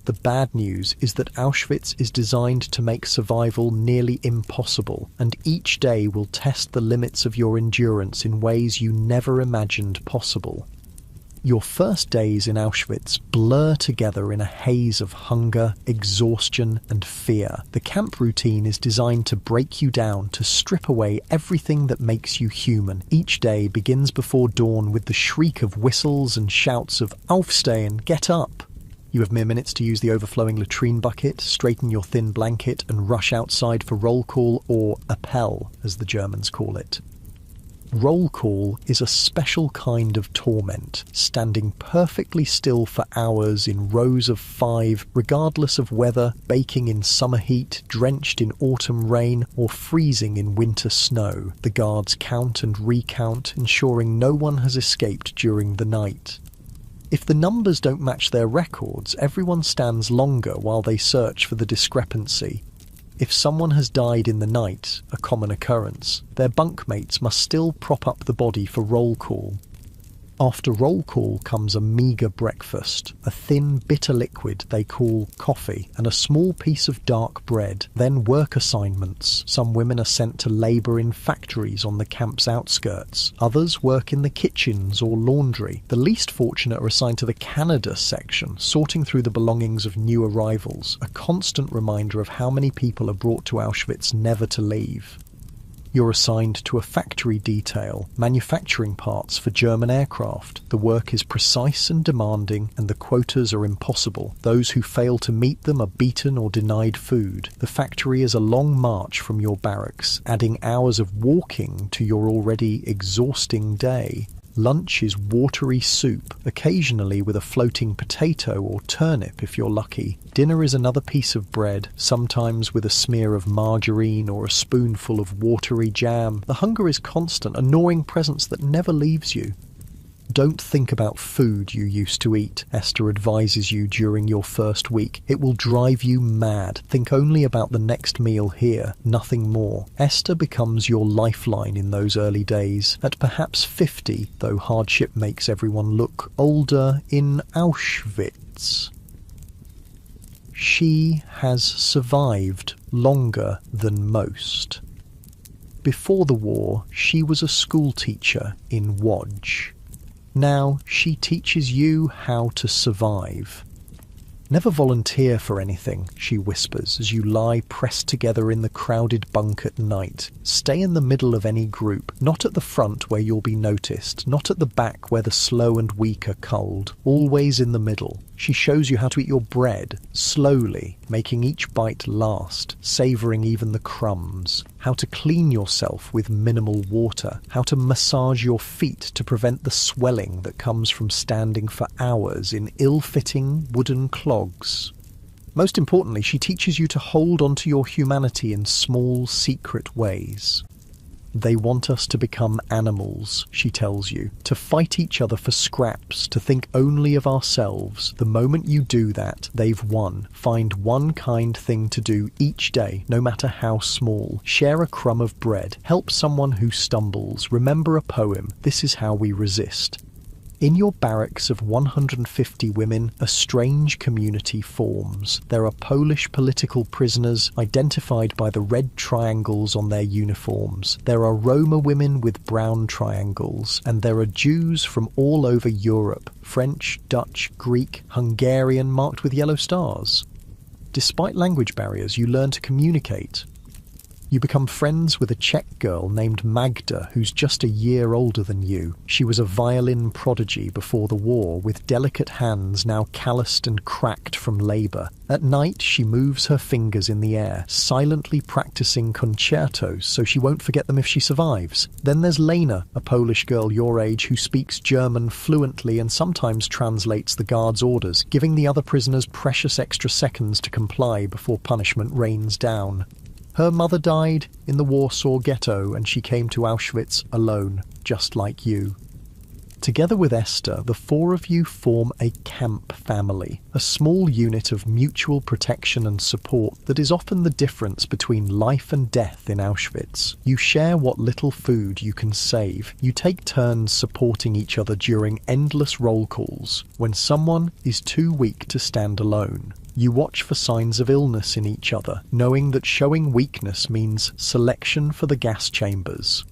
The bad news is that Auschwitz is designed to make survival nearly impossible, and each day will test the limits of your endurance in ways you never imagined possible. Your first days in Auschwitz blur together in a haze of hunger, exhaustion, and fear. The camp routine is designed to break you down, to strip away everything that makes you human. Each day begins before dawn with the shriek of whistles and shouts of "Aufstehen, get up!" You have mere minutes to use the overflowing latrine bucket, straighten your thin blanket, and rush outside for roll call, or appell, as the Germans call it. Roll call is a special kind of torment, standing perfectly still for hours in rows of 5, regardless of weather, baking in summer heat, drenched in autumn rain, or freezing in winter snow. The guards count and recount, ensuring no one has escaped during the night. If the numbers don't match their records, everyone stands longer while they search for the discrepancy. If someone has died in the night, a common occurrence, their bunkmates must still prop up the body for roll call. After roll call comes a meagre breakfast, a thin, bitter liquid they call coffee, and a small piece of dark bread. Then work assignments. Some women are sent to labour in factories on the camp's outskirts. Others work in the kitchens or laundry. The least fortunate are assigned to the Canada section, sorting through the belongings of new arrivals, a constant reminder of how many people are brought to Auschwitz never to leave. You're assigned to a factory detail, manufacturing parts for German aircraft. The work is precise and demanding, and the quotas are impossible. Those who fail to meet them are beaten or denied food. The factory is a long march from your barracks, adding hours of walking to your already exhausting day. Lunch is watery soup, occasionally with a floating potato or turnip if you're lucky. Dinner is another piece of bread, sometimes with a smear of margarine or a spoonful of watery jam. The hunger is constant, a gnawing presence that never leaves you. Don't think about food you used to eat, Esther advises you during your first week. It will drive you mad. Think only about the next meal here, nothing more. Esther becomes your lifeline in those early days. At perhaps 50, though hardship makes everyone look older, in Auschwitz, she has survived longer than most. Before the war, she was a schoolteacher in Łódź. Now she teaches you how to survive. Never volunteer for anything, she whispers as you lie pressed together in the crowded bunk at night. Stay in the middle of any group, not at the front where you'll be noticed, not at the back where the slow and weak are culled, always in the middle. She shows you how to eat your bread, slowly, making each bite last, savouring even the crumbs, how to clean yourself with minimal water, how to massage your feet to prevent the swelling that comes from standing for hours in ill-fitting wooden clogs. Most importantly, she teaches you to hold onto your humanity in small, secret ways. They want us to become animals, she tells you, to fight each other for scraps, to think only of ourselves. The moment you do that, they've won. Find one kind thing to do each day, no matter how small. Share a crumb of bread. Help someone who stumbles. Remember a poem. This is how we resist. In your barracks of 150 women, a strange community forms. There are Polish political prisoners identified by the red triangles on their uniforms. There are Roma women with brown triangles. And there are Jews from all over Europe, French, Dutch, Greek, Hungarian, marked with yellow stars. Despite language barriers, you learn to communicate. You become friends with a Czech girl named Magda, who's just a year older than you. She was a violin prodigy before the war, with delicate hands now calloused and cracked from labour. At night, she moves her fingers in the air, silently practising concertos so she won't forget them if she survives. Then there's Lena, a Polish girl your age who speaks German fluently and sometimes translates the guards' orders, giving the other prisoners precious extra seconds to comply before punishment rains down. Her mother died in the Warsaw Ghetto and she came to Auschwitz alone, just like you. Together with Esther, the four of you form a camp family, a small unit of mutual protection and support that is often the difference between life and death in Auschwitz. You share what little food you can save. You take turns supporting each other during endless roll calls when someone is too weak to stand alone. You watch for signs of illness in each other, knowing that showing weakness means selection for the gas chambers.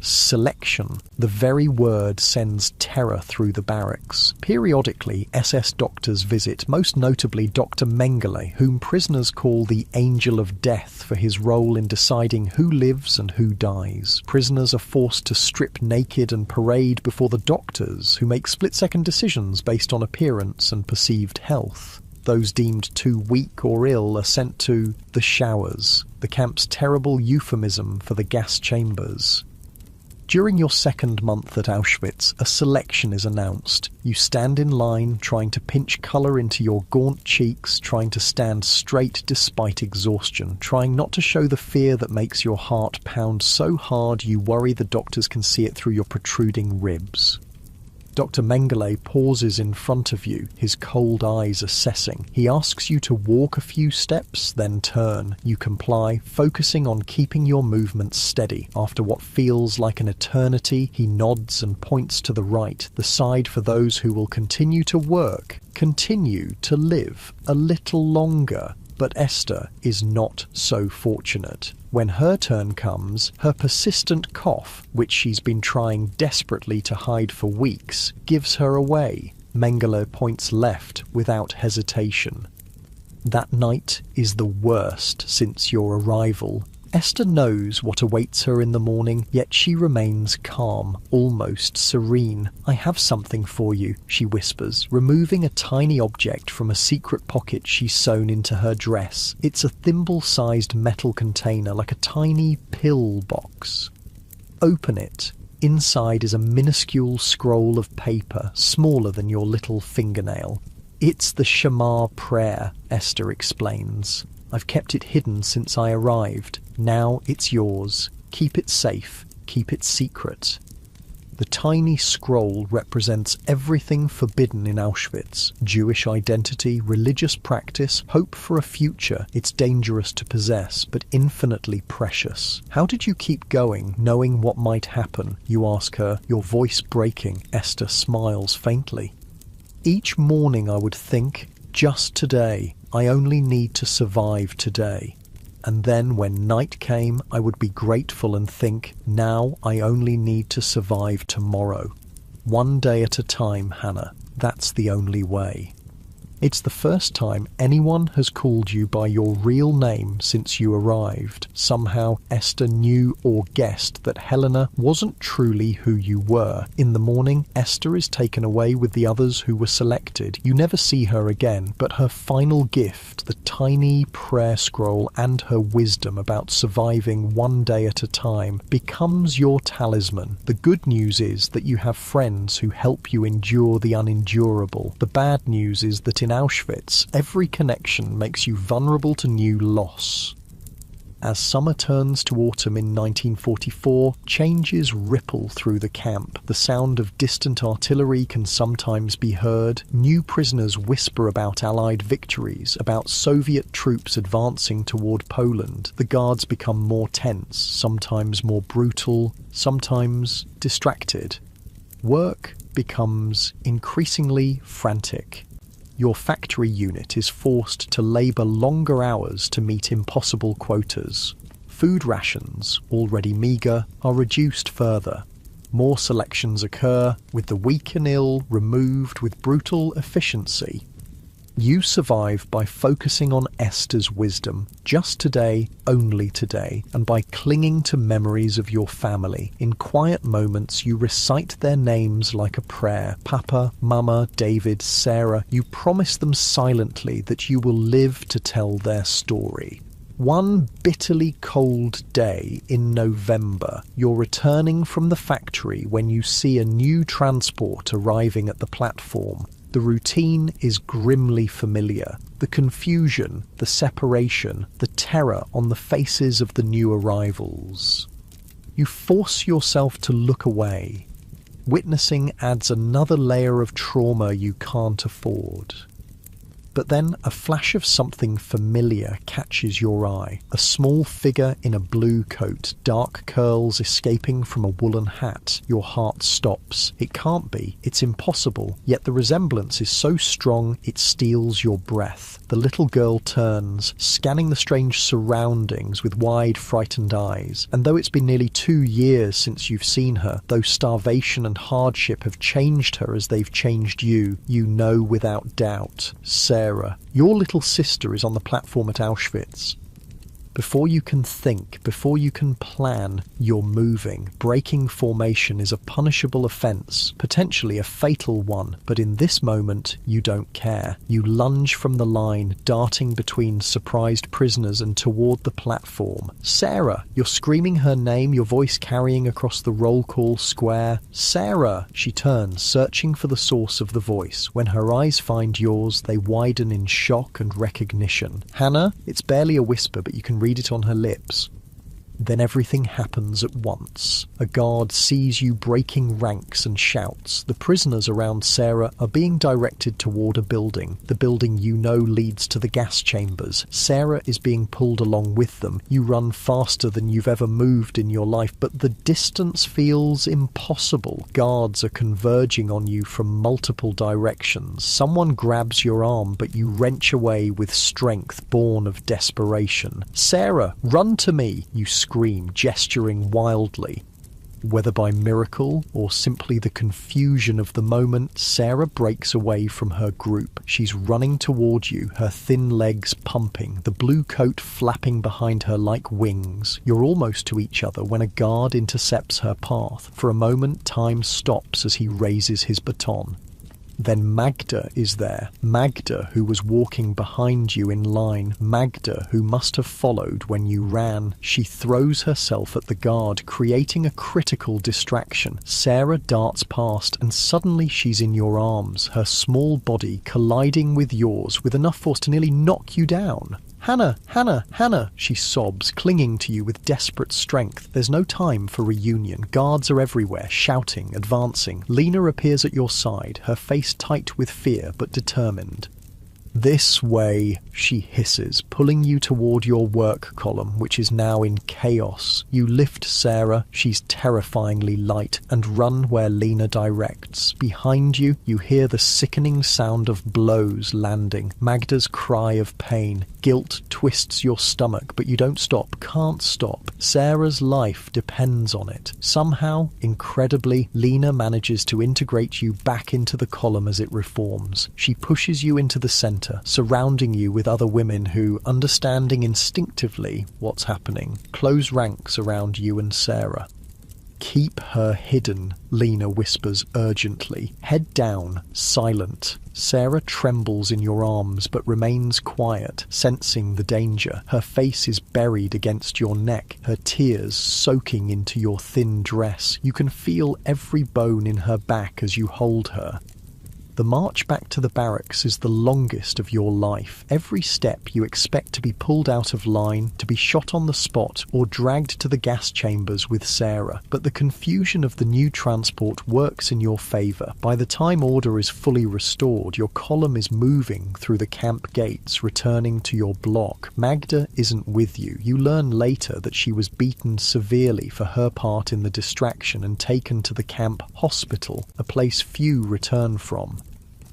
Selection. The very word sends terror through the barracks. Periodically, SS doctors visit, most notably Dr. Mengele, whom prisoners call the Angel of Death for his role in deciding who lives and who dies. Prisoners are forced to strip naked and parade before the doctors, who make split-second decisions based on appearance and perceived health. Those deemed too weak or ill are sent to the showers, the camp's terrible euphemism for the gas chambers. During your second month at Auschwitz, a selection is announced. You stand in line, trying to pinch colour into your gaunt cheeks, trying to stand straight despite exhaustion, trying not to show the fear that makes your heart pound so hard you worry the doctors can see it through your protruding ribs. Dr. Mengele pauses in front of you, his cold eyes assessing. He asks you to walk a few steps, then turn. You comply, focusing on keeping your movements steady. After what feels like an eternity, he nods and points to the right, the side for those who will continue to work, continue to live a little longer. But Esther is not so fortunate. When her turn comes, her persistent cough, which she's been trying desperately to hide for weeks, gives her away. Mengele points left without hesitation. That night is the worst since your arrival. Esther knows what awaits her in the morning, yet she remains calm, almost serene. "I have something for you," she whispers, removing a tiny object from a secret pocket she's sewn into her dress. It's a thimble-sized metal container, like a tiny pill box. Open it. Inside is a minuscule scroll of paper, smaller than your little fingernail. "It's the Shema prayer," Esther explains. "I've kept it hidden since I arrived. Now it's yours. Keep it safe. Keep it secret." The tiny scroll represents everything forbidden in Auschwitz: Jewish identity, religious practice, hope for a future. It's dangerous to possess, but infinitely precious. "How did you keep going, knowing what might happen?" you ask her, your voice breaking. Esther smiles faintly. "Each morning I would think, just today. I only need to survive today. And then when night came, I would be grateful and think, now I only need to survive tomorrow. One day at a time, Hannah. That's the only way." It's the first time anyone has called you by your real name since you arrived. Somehow, Esther knew or guessed that Helena wasn't truly who you were. In the morning, Esther is taken away with the others who were selected. You never see her again, but her final gift, the tiny prayer scroll and her wisdom about surviving one day at a time, becomes your talisman. The good news is that you have friends who help you endure the unendurable. The bad news is that in Auschwitz, every connection makes you vulnerable to new loss. As summer turns to autumn in 1944, changes ripple through the camp. The sound of distant artillery can sometimes be heard. New prisoners whisper about Allied victories, about Soviet troops advancing toward Poland. The guards become more tense, sometimes more brutal, sometimes distracted. Work becomes increasingly frantic. Your factory unit is forced to labour longer hours to meet impossible quotas. Food rations, already meagre, are reduced further. More selections occur, with the weak and ill removed with brutal efficiency. You survive by focusing on Esther's wisdom, just today, only today, and by clinging to memories of your family. In quiet moments, you recite their names like a prayer. Papa, Mama, David, Sarah. You promise them silently that you will live to tell their story. One bitterly cold day in November, you're returning from the factory when you see a new transport arriving at the platform. The routine is grimly familiar. The confusion, the separation, the terror on the faces of the new arrivals. You force yourself to look away. Witnessing adds another layer of trauma you can't afford. But then a flash of something familiar catches your eye. A small figure in a blue coat, dark curls escaping from a woolen hat. Your heart stops. It can't be. It's impossible. Yet the resemblance is so strong it steals your breath. The little girl turns, scanning the strange surroundings with wide, frightened eyes. And though it's been nearly 2 years since you've seen her, though starvation and hardship have changed her as they've changed you, you know without doubt. Sarah, your little sister, is on the platform at Auschwitz. Before you can think, before you can plan, you're moving. Breaking formation is a punishable offence, potentially a fatal one, but in this moment, you don't care. You lunge from the line, darting between surprised prisoners and toward the platform. Sarah! You're screaming her name, your voice carrying across the roll call square. Sarah! She turns, searching for the source of the voice. When her eyes find yours, they widen in shock and recognition. Hannah? It's barely a whisper, but you can read it on her lips. Then everything happens at once. A guard sees you breaking ranks and shouts. The prisoners around Sarah are being directed toward a building. The building you know leads to the gas chambers. Sarah is being pulled along with them. You run faster than you've ever moved in your life, but the distance feels impossible. Guards are converging on you from multiple directions. Someone grabs your arm, but you wrench away with strength born of desperation. Sarah, run to me! You scream, gesturing wildly. Whether by miracle or simply the confusion of the moment, Sarah breaks away from her group. She's running toward you, her thin legs pumping, the blue coat flapping behind her like wings. You're almost to each other when a guard intercepts her path. For a moment, time stops as he raises his baton. Then Magda is there. Magda, who was walking behind you in line. Magda, who must have followed when you ran. She throws herself at the guard, creating a critical distraction. Sarah darts past, and suddenly she's in your arms, her small body colliding with yours with enough force to nearly knock you down. Hannah, Hannah, Hannah, she sobs, clinging to you with desperate strength. There's no time for reunion. Guards are everywhere, shouting, advancing. Lena appears at your side, her face tight with fear but determined. This way, she hisses, pulling you toward your work column, which is now in chaos. You lift Sarah, she's terrifyingly light, and run where Lena directs. Behind you, you hear the sickening sound of blows landing, Magda's cry of pain. Guilt twists your stomach, but you don't stop, can't stop. Sarah's life depends on it. Somehow, incredibly, Lena manages to integrate you back into the column as it reforms. She pushes you into the center, surrounding you with other women who, understanding instinctively what's happening, close ranks around you and Sarah. Keep her hidden, Lena whispers urgently. Head down, silent. Sarah trembles in your arms but remains quiet, sensing the danger. Her face is buried against your neck, her tears soaking into your thin dress. You can feel every bone in her back as you hold her. The march back to the barracks is the longest of your life. Every step you expect to be pulled out of line, to be shot on the spot, or dragged to the gas chambers with Sarah. But the confusion of the new transport works in your favour. By the time order is fully restored, your column is moving through the camp gates, returning to your block. Magda isn't with you. You learn later that she was beaten severely for her part in the distraction and taken to the camp hospital, a place few return from.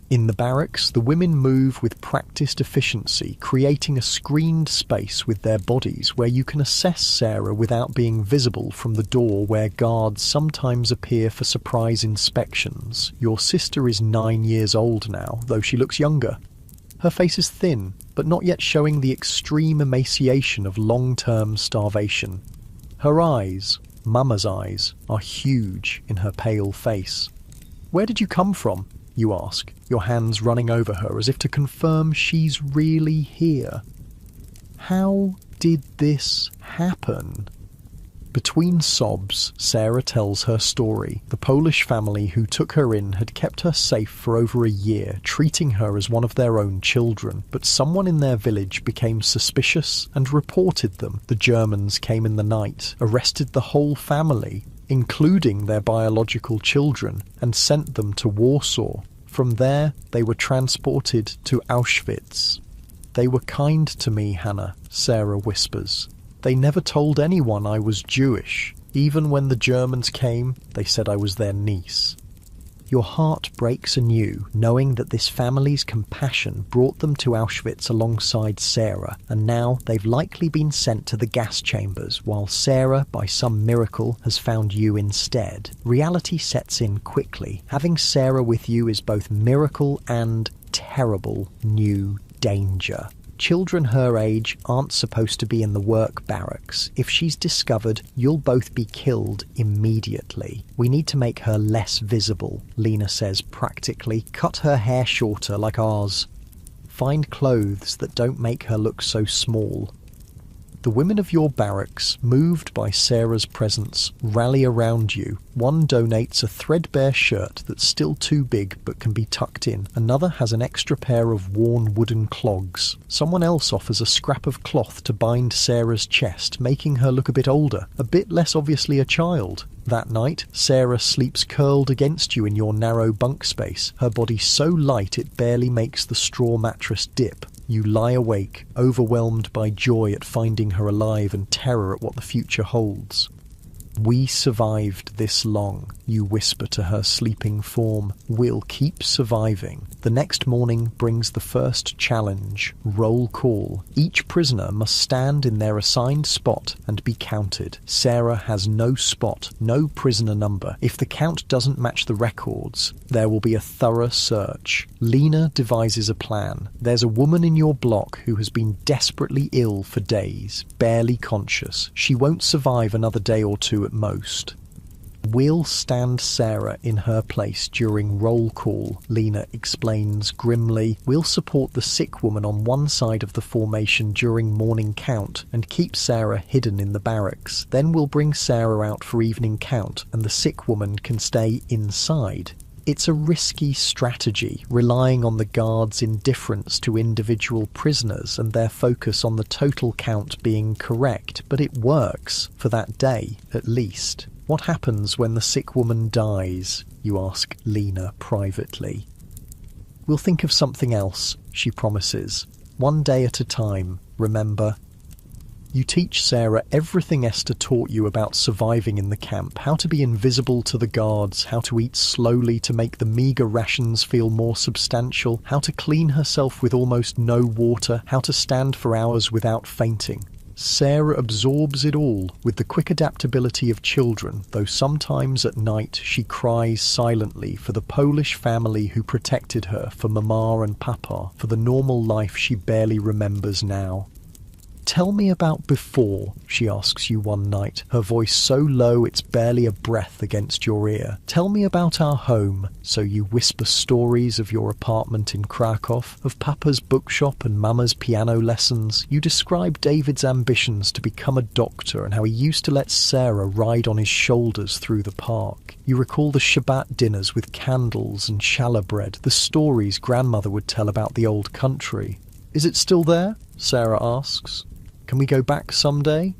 In the barracks, the women move with practiced efficiency, creating a screened space with their bodies where you can assess Sarah without being visible from the door where guards sometimes appear for surprise inspections. Your sister is 9 years old now, though she looks younger. Her face is thin, but not yet showing the extreme emaciation of long-term starvation. Her eyes, Mama's eyes, are huge in her pale face. "Where did you come from?" you ask, your hands running over her as if to confirm she's really here. How did this happen? Between sobs, Sarah tells her story. The Polish family who took her in had kept her safe for over a year, treating her as one of their own children. But someone in their village became suspicious and reported them. The Germans came in the night, arrested the whole family, including their biological children, and sent them to Warsaw. From there, they were transported to Auschwitz. "They were kind to me, Hannah," Sarah whispers. "They never told anyone I was Jewish. Even when the Germans came, they said I was their niece." Your heart breaks anew, knowing that this family's compassion brought them to Auschwitz alongside Sarah, and now they've likely been sent to the gas chambers, while Sarah, by some miracle, has found you instead. Reality sets in quickly. Having Sarah with you is both miracle and terrible new danger. Children her age aren't supposed to be in the work barracks. If she's discovered, you'll both be killed immediately. We need to make her less visible, Lena says practically. Cut her hair shorter like ours. Find clothes that don't make her look so small. The women of your barracks, moved by Sarah's presence, rally around you. One donates a threadbare shirt that's still too big but can be tucked in. Another has an extra pair of worn wooden clogs. Someone else offers a scrap of cloth to bind Sarah's chest, making her look a bit older, a bit less obviously a child. That night, Sarah sleeps curled against you in your narrow bunk space, her body so light it barely makes the straw mattress dip. You lie awake, overwhelmed by joy at finding her alive and terror at what the future holds. "We survived this long," you whisper to her sleeping form. "We'll keep surviving." The next morning brings the first challenge, roll call. Each prisoner must stand in their assigned spot and be counted. Sarah has no spot, no prisoner number. If the count doesn't match the records, there will be a thorough search. Lena devises a plan. There's a woman in your block who has been desperately ill for days, barely conscious. She won't survive another day or two at most. "We'll stand Sarah in her place during roll call," Lena explains grimly. "We'll support the sick woman on one side of the formation during morning count and keep Sarah hidden in the barracks. Then we'll bring Sarah out for evening count and the sick woman can stay inside." It's a risky strategy, relying on the guards' indifference to individual prisoners and their focus on the total count being correct, but it works, for that day at least. "What happens when the sick woman dies?" you ask Lena privately. "We'll think of something else," she promises. "One day at a time, remember?" You teach Sarah everything Esther taught you about surviving in the camp, how to be invisible to the guards, how to eat slowly to make the meagre rations feel more substantial, how to clean herself with almost no water, how to stand for hours without fainting. Sarah absorbs it all with the quick adaptability of children, though sometimes at night she cries silently for the Polish family who protected her, for Mama and Papa, for the normal life she barely remembers now. "Tell me about before," she asks you one night, her voice so low it's barely a breath against your ear. "Tell me about our home." So you whisper stories of your apartment in Krakow, of Papa's bookshop and Mama's piano lessons. You describe David's ambitions to become a doctor and how he used to let Sarah ride on his shoulders through the park. You recall the Shabbat dinners with candles and challah bread, the stories grandmother would tell about the old country. "Is it still there?" Sarah asks. "Can we go back someday?"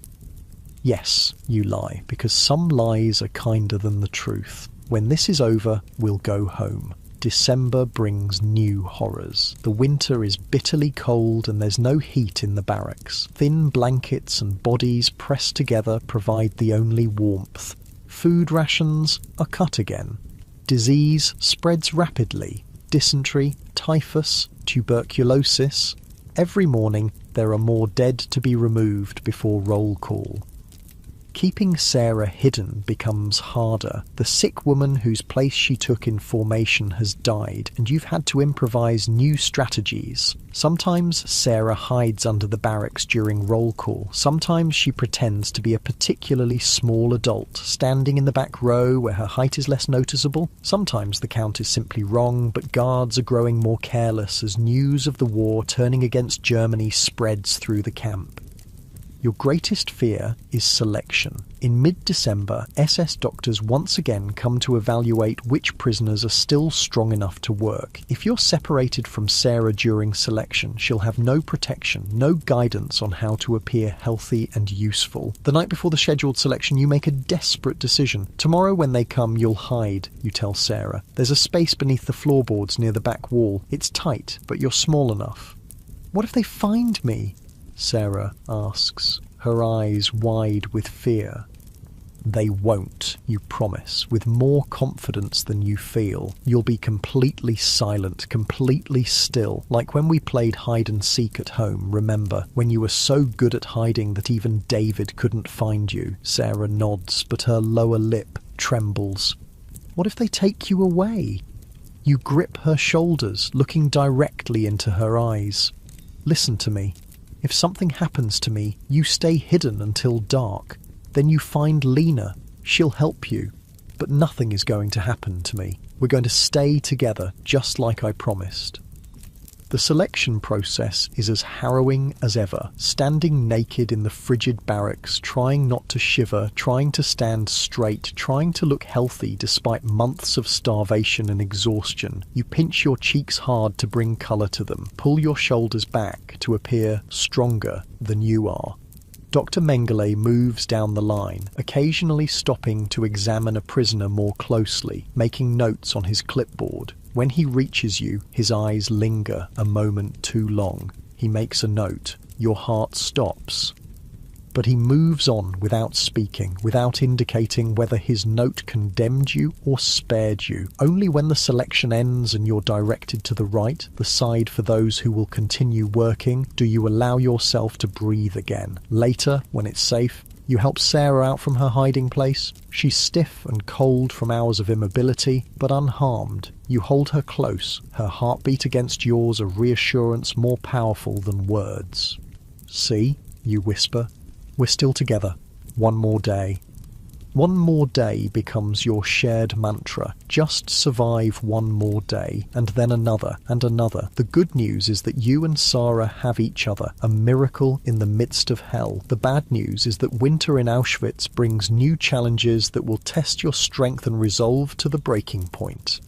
"Yes," you lie, because some lies are kinder than the truth. "When this is over, we'll go home." December brings new horrors. The winter is bitterly cold and there's no heat in the barracks. Thin blankets and bodies pressed together provide the only warmth. Food rations are cut again. Disease spreads rapidly. Dysentery, typhus, tuberculosis. Every morning there are more dead to be removed before roll call. Keeping Sarah hidden becomes harder. The sick woman whose place she took in formation has died, and you've had to improvise new strategies. Sometimes Sarah hides under the barracks during roll call. Sometimes she pretends to be a particularly small adult, standing in the back row where her height is less noticeable. Sometimes the count is simply wrong, but guards are growing more careless as news of the war turning against Germany spreads through the camp. Your greatest fear is selection. In mid-December, SS doctors once again come to evaluate which prisoners are still strong enough to work. If you're separated from Sarah during selection, she'll have no protection, no guidance on how to appear healthy and useful. The night before the scheduled selection, you make a desperate decision. "Tomorrow when they come, you'll hide," you tell Sarah. "There's a space beneath the floorboards near the back wall. It's tight, but you're small enough." "What if they find me?" Sarah asks, her eyes wide with fear. "They won't," you promise, with more confidence than you feel. "You'll be completely silent, completely still, like when we played hide and seek at home, remember? When you were so good at hiding that even David couldn't find you." Sarah nods, but her lower lip trembles. "What if they take you away?" You grip her shoulders, looking directly into her eyes. listen to me. If something happens to me, you stay hidden until dark. Then you find Lena. She'll help you. But nothing is going to happen to me. We're going to stay together, just like I promised." The selection process is as harrowing as ever, standing naked in the frigid barracks, trying not to shiver, trying to stand straight, trying to look healthy despite months of starvation and exhaustion. You pinch your cheeks hard to bring colour to them, pull your shoulders back to appear stronger than you are. Dr. Mengele moves down the line, occasionally stopping to examine a prisoner more closely, making notes on his clipboard. When he reaches you, his eyes linger a moment too long. He makes a note. Your heart stops. But he moves on without speaking, without indicating whether his note condemned you or spared you. Only when the selection ends and you're directed to the right, the side for those who will continue working, do you allow yourself to breathe again. Later, when it's safe, you help Sarah out from her hiding place. She's stiff and cold from hours of immobility, but unharmed. You hold her close, her heartbeat against yours a reassurance more powerful than words. "See," you whisper, "we're still together. One more day." One more day becomes your shared mantra. Just survive one more day, and then another and another. The good news is that you and Sarah have each other, a miracle in the midst of hell. The bad news is that winter in Auschwitz brings new challenges that will test your strength and resolve to the breaking point.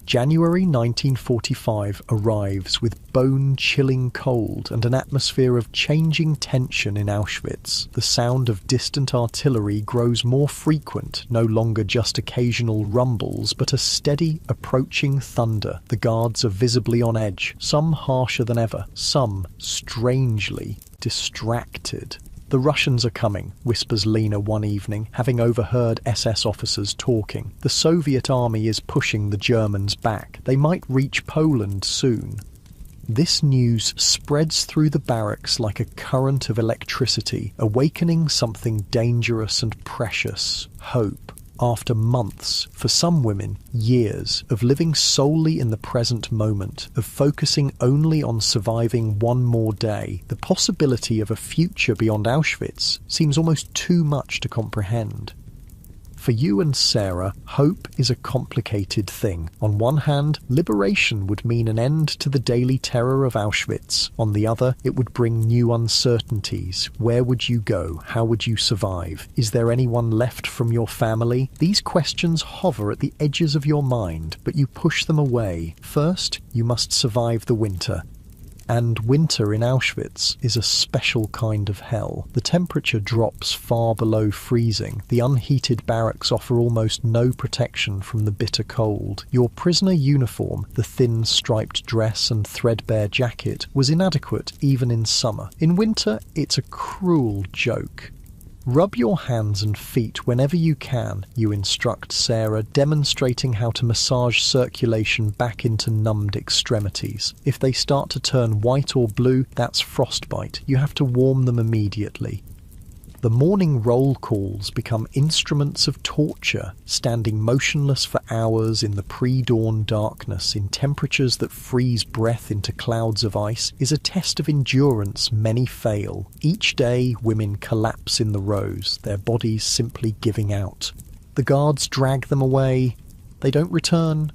January 1945 arrives with bone-chilling cold and an atmosphere of changing tension in Auschwitz. The sound of distant artillery grows more frequent, no longer just occasional rumbles, but a steady, approaching thunder. The guards are visibly on edge, some harsher than ever, some strangely distracted. "The Russians are coming," whispers Lena one evening, having overheard SS officers talking. "The Soviet army is pushing the Germans back. They might reach Poland soon." This news spreads through the barracks like a current of electricity, awakening something dangerous and precious: hope. After months, for some women, years, of living solely in the present moment, of focusing only on surviving one more day, the possibility of a future beyond Auschwitz seems almost too much to comprehend. For you and Sarah, hope is a complicated thing. On one hand, liberation would mean an end to the daily terror of Auschwitz. On the other, it would bring new uncertainties. Where would you go? How would you survive? Is there anyone left from your family? These questions hover at the edges of your mind, but you push them away. First, you must survive the winter. And winter in Auschwitz is a special kind of hell. The temperature drops far below freezing. The unheated barracks offer almost no protection from the bitter cold. Your prisoner uniform, the thin striped dress and threadbare jacket, was inadequate even in summer. In winter, it's a cruel joke. "Rub your hands and feet whenever you can," you instruct Sarah, demonstrating how to massage circulation back into numbed extremities. If they start to turn white or blue, that's frostbite. You have to warm them immediately. The morning roll calls become instruments of torture, standing motionless for hours in the pre-dawn darkness in temperatures that freeze breath into clouds of ice is a test of endurance many fail. Each day, women collapse in the rows, their bodies simply giving out. The guards drag them away. They don't return.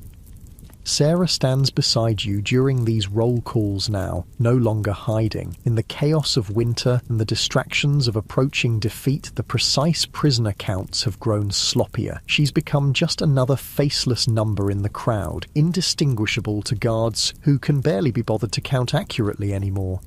Sarah stands beside you during these roll calls now, no longer hiding. In the chaos of winter and the distractions of approaching defeat, the precise prisoner counts have grown sloppier. She's become just another faceless number in the crowd, indistinguishable to guards who can barely be bothered to count accurately anymore.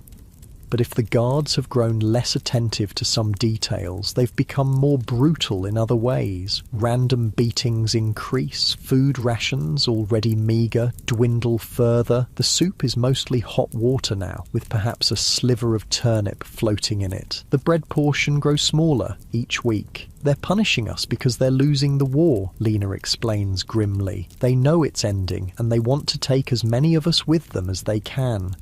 But if the guards have grown less attentive to some details, they've become more brutal in other ways. Random beatings increase, food rations, already meagre, dwindle further. The soup is mostly hot water now, with perhaps a sliver of turnip floating in it. The bread portion grows smaller each week. "They're punishing us because they're losing the war," Lena explains grimly. "They know it's ending, and they want to take as many of us with them as they can."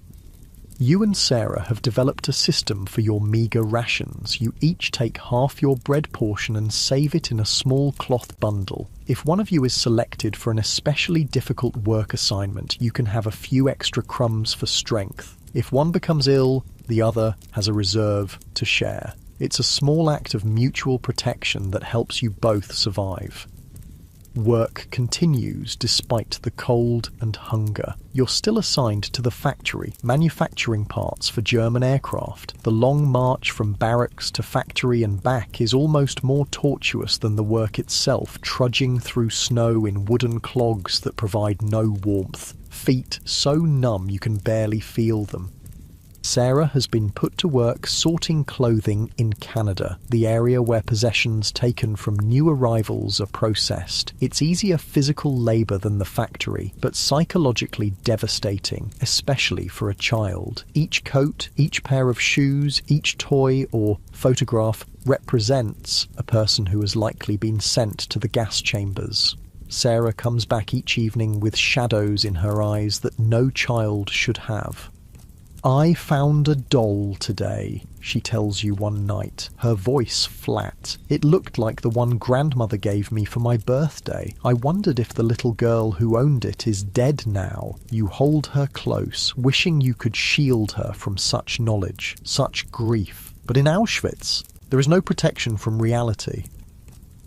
You and Sarah have developed a system for your meagre rations. You each take half your bread portion and save it in a small cloth bundle. If one of you is selected for an especially difficult work assignment, you can have a few extra crumbs for strength. If one becomes ill, the other has a reserve to share. It's a small act of mutual protection that helps you both survive. Work continues despite the cold and hunger. You're still assigned to the factory, manufacturing parts for German aircraft. The long march from barracks to factory and back is almost more tortuous than the work itself, trudging through snow in wooden clogs that provide no warmth. Feet so numb you can barely feel them. Sarah has been put to work sorting clothing in Canada, the area where possessions taken from new arrivals are processed. It's easier physical labour than the factory, but psychologically devastating, especially for a child. Each coat, each pair of shoes, each toy or photograph represents a person who has likely been sent to the gas chambers. Sarah comes back each evening with shadows in her eyes that no child should have. "I found a doll today," she tells you one night, her voice flat. "It looked like the one grandmother gave me for my birthday. I wondered if the little girl who owned it is dead now." You hold her close, wishing you could shield her from such knowledge, such grief. But in Auschwitz, there is no protection from reality.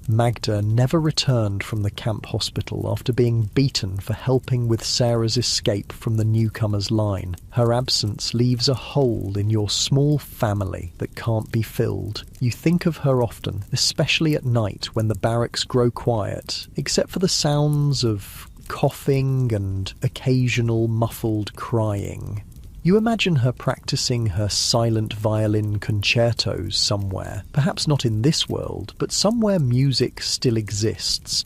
Magda never returned from the camp hospital after being beaten for helping with Sarah's escape from the newcomers' line. Her absence leaves a hole in your small family that can't be filled. You think of her often, especially at night when the barracks grow quiet, except for the sounds of coughing and occasional muffled crying. You imagine her practicing her silent violin concertos somewhere, perhaps not in this world, but somewhere music still exists.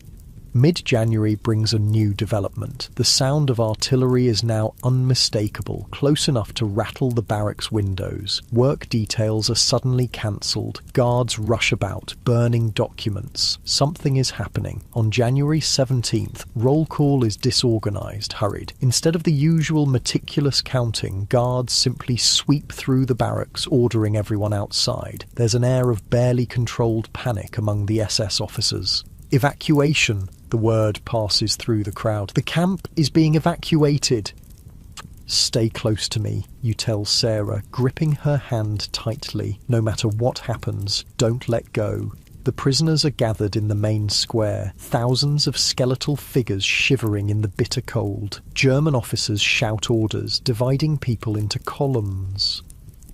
Mid-January brings a new development. The sound of artillery is now unmistakable, close enough to rattle the barracks windows. Work details are suddenly cancelled. Guards rush about, burning documents. Something is happening. On January 17th, roll call is disorganised, hurried. Instead of the usual meticulous counting, guards simply sweep through the barracks, ordering everyone outside. There's an air of barely controlled panic among the SS officers. "Evacuation," the word passes through the crowd. "The camp is being evacuated." "Stay close to me," you tell Sarah, gripping her hand tightly. "No matter what happens, don't let go." The prisoners are gathered in the main square, thousands of skeletal figures shivering in the bitter cold. German officers shout orders, dividing people into columns.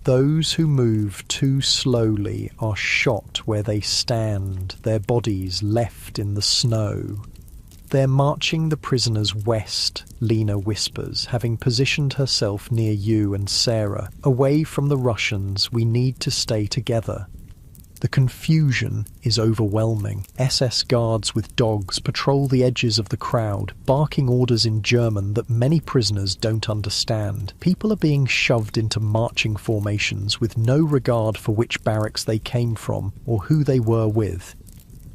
Those who move too slowly are shot where they stand, their bodies left in the snow. "They're marching the prisoners west," Lena whispers, having positioned herself near you and Sarah. "Away from the Russians, we need to stay together." The confusion is overwhelming. SS guards with dogs patrol the edges of the crowd, barking orders in German that many prisoners don't understand. People are being shoved into marching formations with no regard for which barracks they came from or who they were with.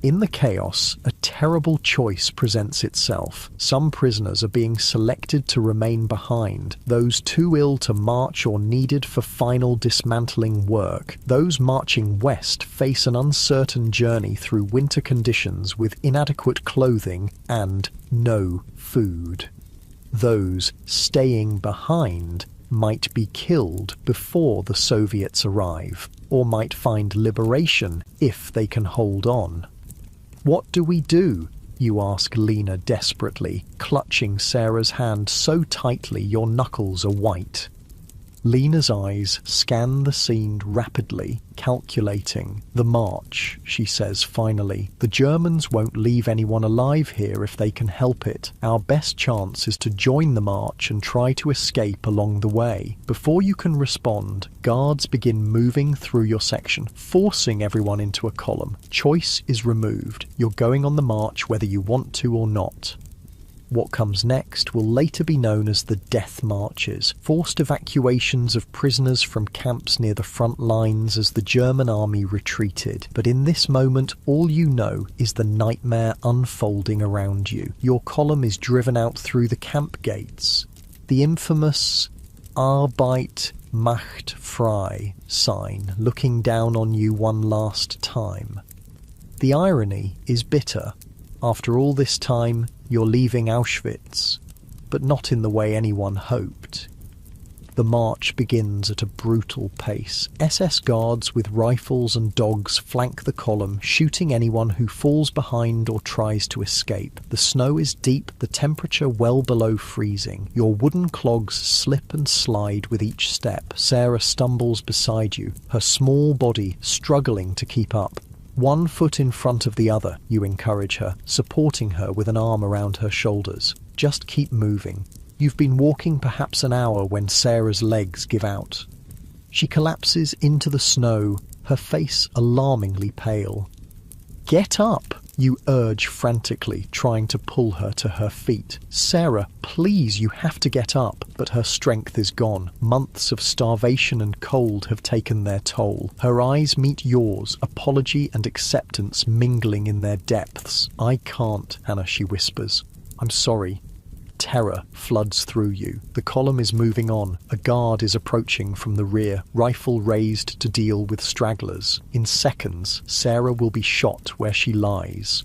In the chaos, a terrible choice presents itself. Some prisoners are being selected to remain behind, those too ill to march or needed for final dismantling work. Those marching west face an uncertain journey through winter conditions with inadequate clothing and no food. Those staying behind might be killed before the Soviets arrive, or might find liberation if they can hold on. "What do we do?" you ask Lena desperately, clutching Sarah's hand so tightly your knuckles are white. Lena's eyes scan the scene rapidly, calculating. "The march," she says finally. "The Germans won't leave anyone alive here if they can help it. Our best chance is to join the march and try to escape along the way." Before you can respond, guards begin moving through your section, forcing everyone into a column. Choice is removed. You're going on the march whether you want to or not. What comes next will later be known as the death marches, forced evacuations of prisoners from camps near the front lines as the German army retreated. But in this moment, all you know is the nightmare unfolding around you. Your column is driven out through the camp gates. The infamous Arbeit macht frei sign looking down on you one last time. The irony is bitter. After all this time, you're leaving Auschwitz, but not in the way anyone hoped. The march begins at a brutal pace. SS guards with rifles and dogs flank the column, shooting anyone who falls behind or tries to escape. The snow is deep, the temperature well below freezing. Your wooden clogs slip and slide with each step. Sarah stumbles beside you, her small body struggling to keep up. One foot in front of the other, you encourage her, supporting her with an arm around her shoulders. Just keep moving. You've been walking perhaps an hour when Sarah's legs give out. She collapses into the snow, her face alarmingly pale. "Get up!" you urge frantically, trying to pull her to her feet. "Sarah, please, you have to get up." But her strength is gone. Months of starvation and cold have taken their toll. Her eyes meet yours, apology and acceptance mingling in their depths. "I can't, Hannah," she whispers. "I'm sorry." Terror floods through you. The column is moving on. A guard is approaching from the rear, rifle raised to deal with stragglers. In seconds, Sarah will be shot where she lies.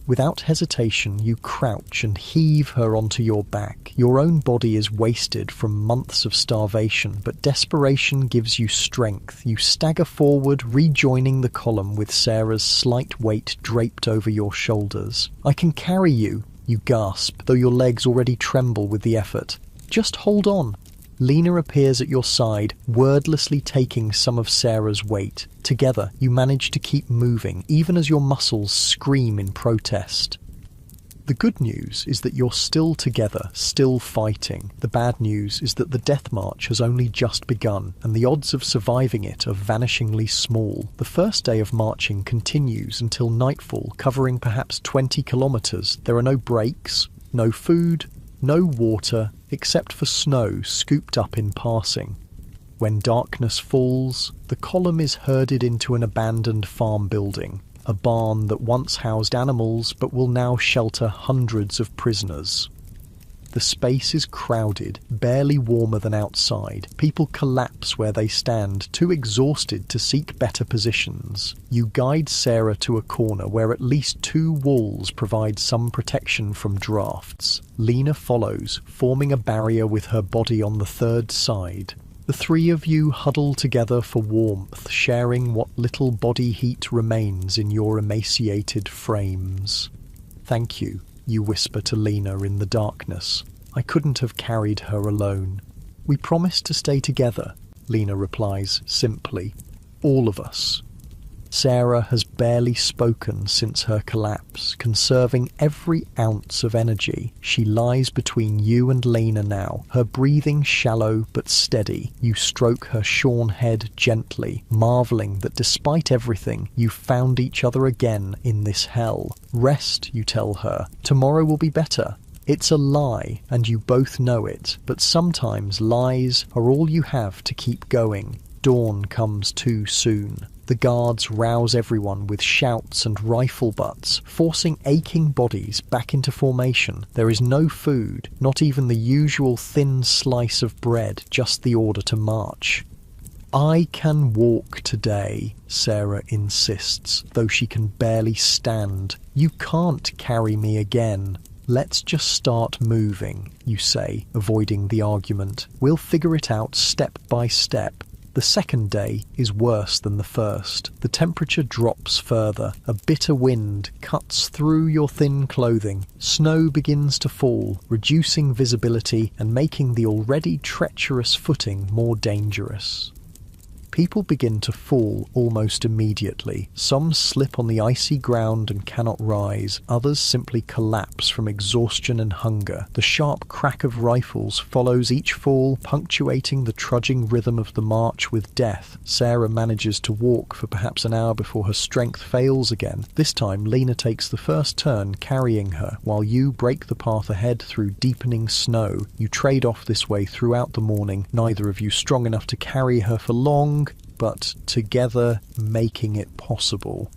Without hesitation, you crouch and heave her onto your back. Your own body is wasted from months of starvation, but desperation gives you strength. You stagger forward, rejoining the column with Sarah's slight weight draped over your shoulders. "I can carry you," you gasp, though your legs already tremble with the effort. "Just hold on." Lena appears at your side, wordlessly taking some of Sarah's weight. Together, you manage to keep moving, even as your muscles scream in protest. The good news is that you're still together, still fighting. The bad news is that the death march has only just begun, and the odds of surviving it are vanishingly small. The first day of marching continues until nightfall, covering perhaps 20 kilometers. There are no breaks, no food, no water, except for snow scooped up in passing. When darkness falls, the column is herded into an abandoned farm building. A barn that once housed animals but will now shelter hundreds of prisoners. The space is crowded, barely warmer than outside. People collapse where they stand, too exhausted to seek better positions. You guide Sarah to a corner where at least 2 walls provide some protection from drafts. Lena follows, forming a barrier with her body on the third side. The 3 of you huddle together for warmth, sharing what little body heat remains in your emaciated frames. "Thank you," you whisper to Lena in the darkness. "I couldn't have carried her alone." "We promised to stay together," Lena replies simply. "All of us." Sarah has barely spoken since her collapse, conserving every ounce of energy. She lies between you and Lena now, her breathing shallow but steady. You stroke her shorn head gently, marveling that despite everything, you found each other again in this hell. "Rest," you tell her. "Tomorrow will be better." It's a lie, and you both know it, but sometimes lies are all you have to keep going. Dawn comes too soon. The guards rouse everyone with shouts and rifle butts, forcing aching bodies back into formation. There is no food, not even the usual thin slice of bread, just the order to march. "I can walk today," Sarah insists, though she can barely stand. "You can't carry me again." "Let's just start moving," you say, avoiding the argument. "We'll figure it out step by step." The second day is worse than the first. The temperature drops further. A bitter wind cuts through your thin clothing. Snow begins to fall, reducing visibility and making the already treacherous footing more dangerous. People begin to fall almost immediately. Some slip on the icy ground and cannot rise. Others simply collapse from exhaustion and hunger. The sharp crack of rifles follows each fall, punctuating the trudging rhythm of the march with death. Sarah manages to walk for perhaps an hour before her strength fails again. This time, Lena takes the first turn, carrying her, while you break the path ahead through deepening snow. You trade off this way throughout the morning, neither of you strong enough to carry her for long, but together making it possible.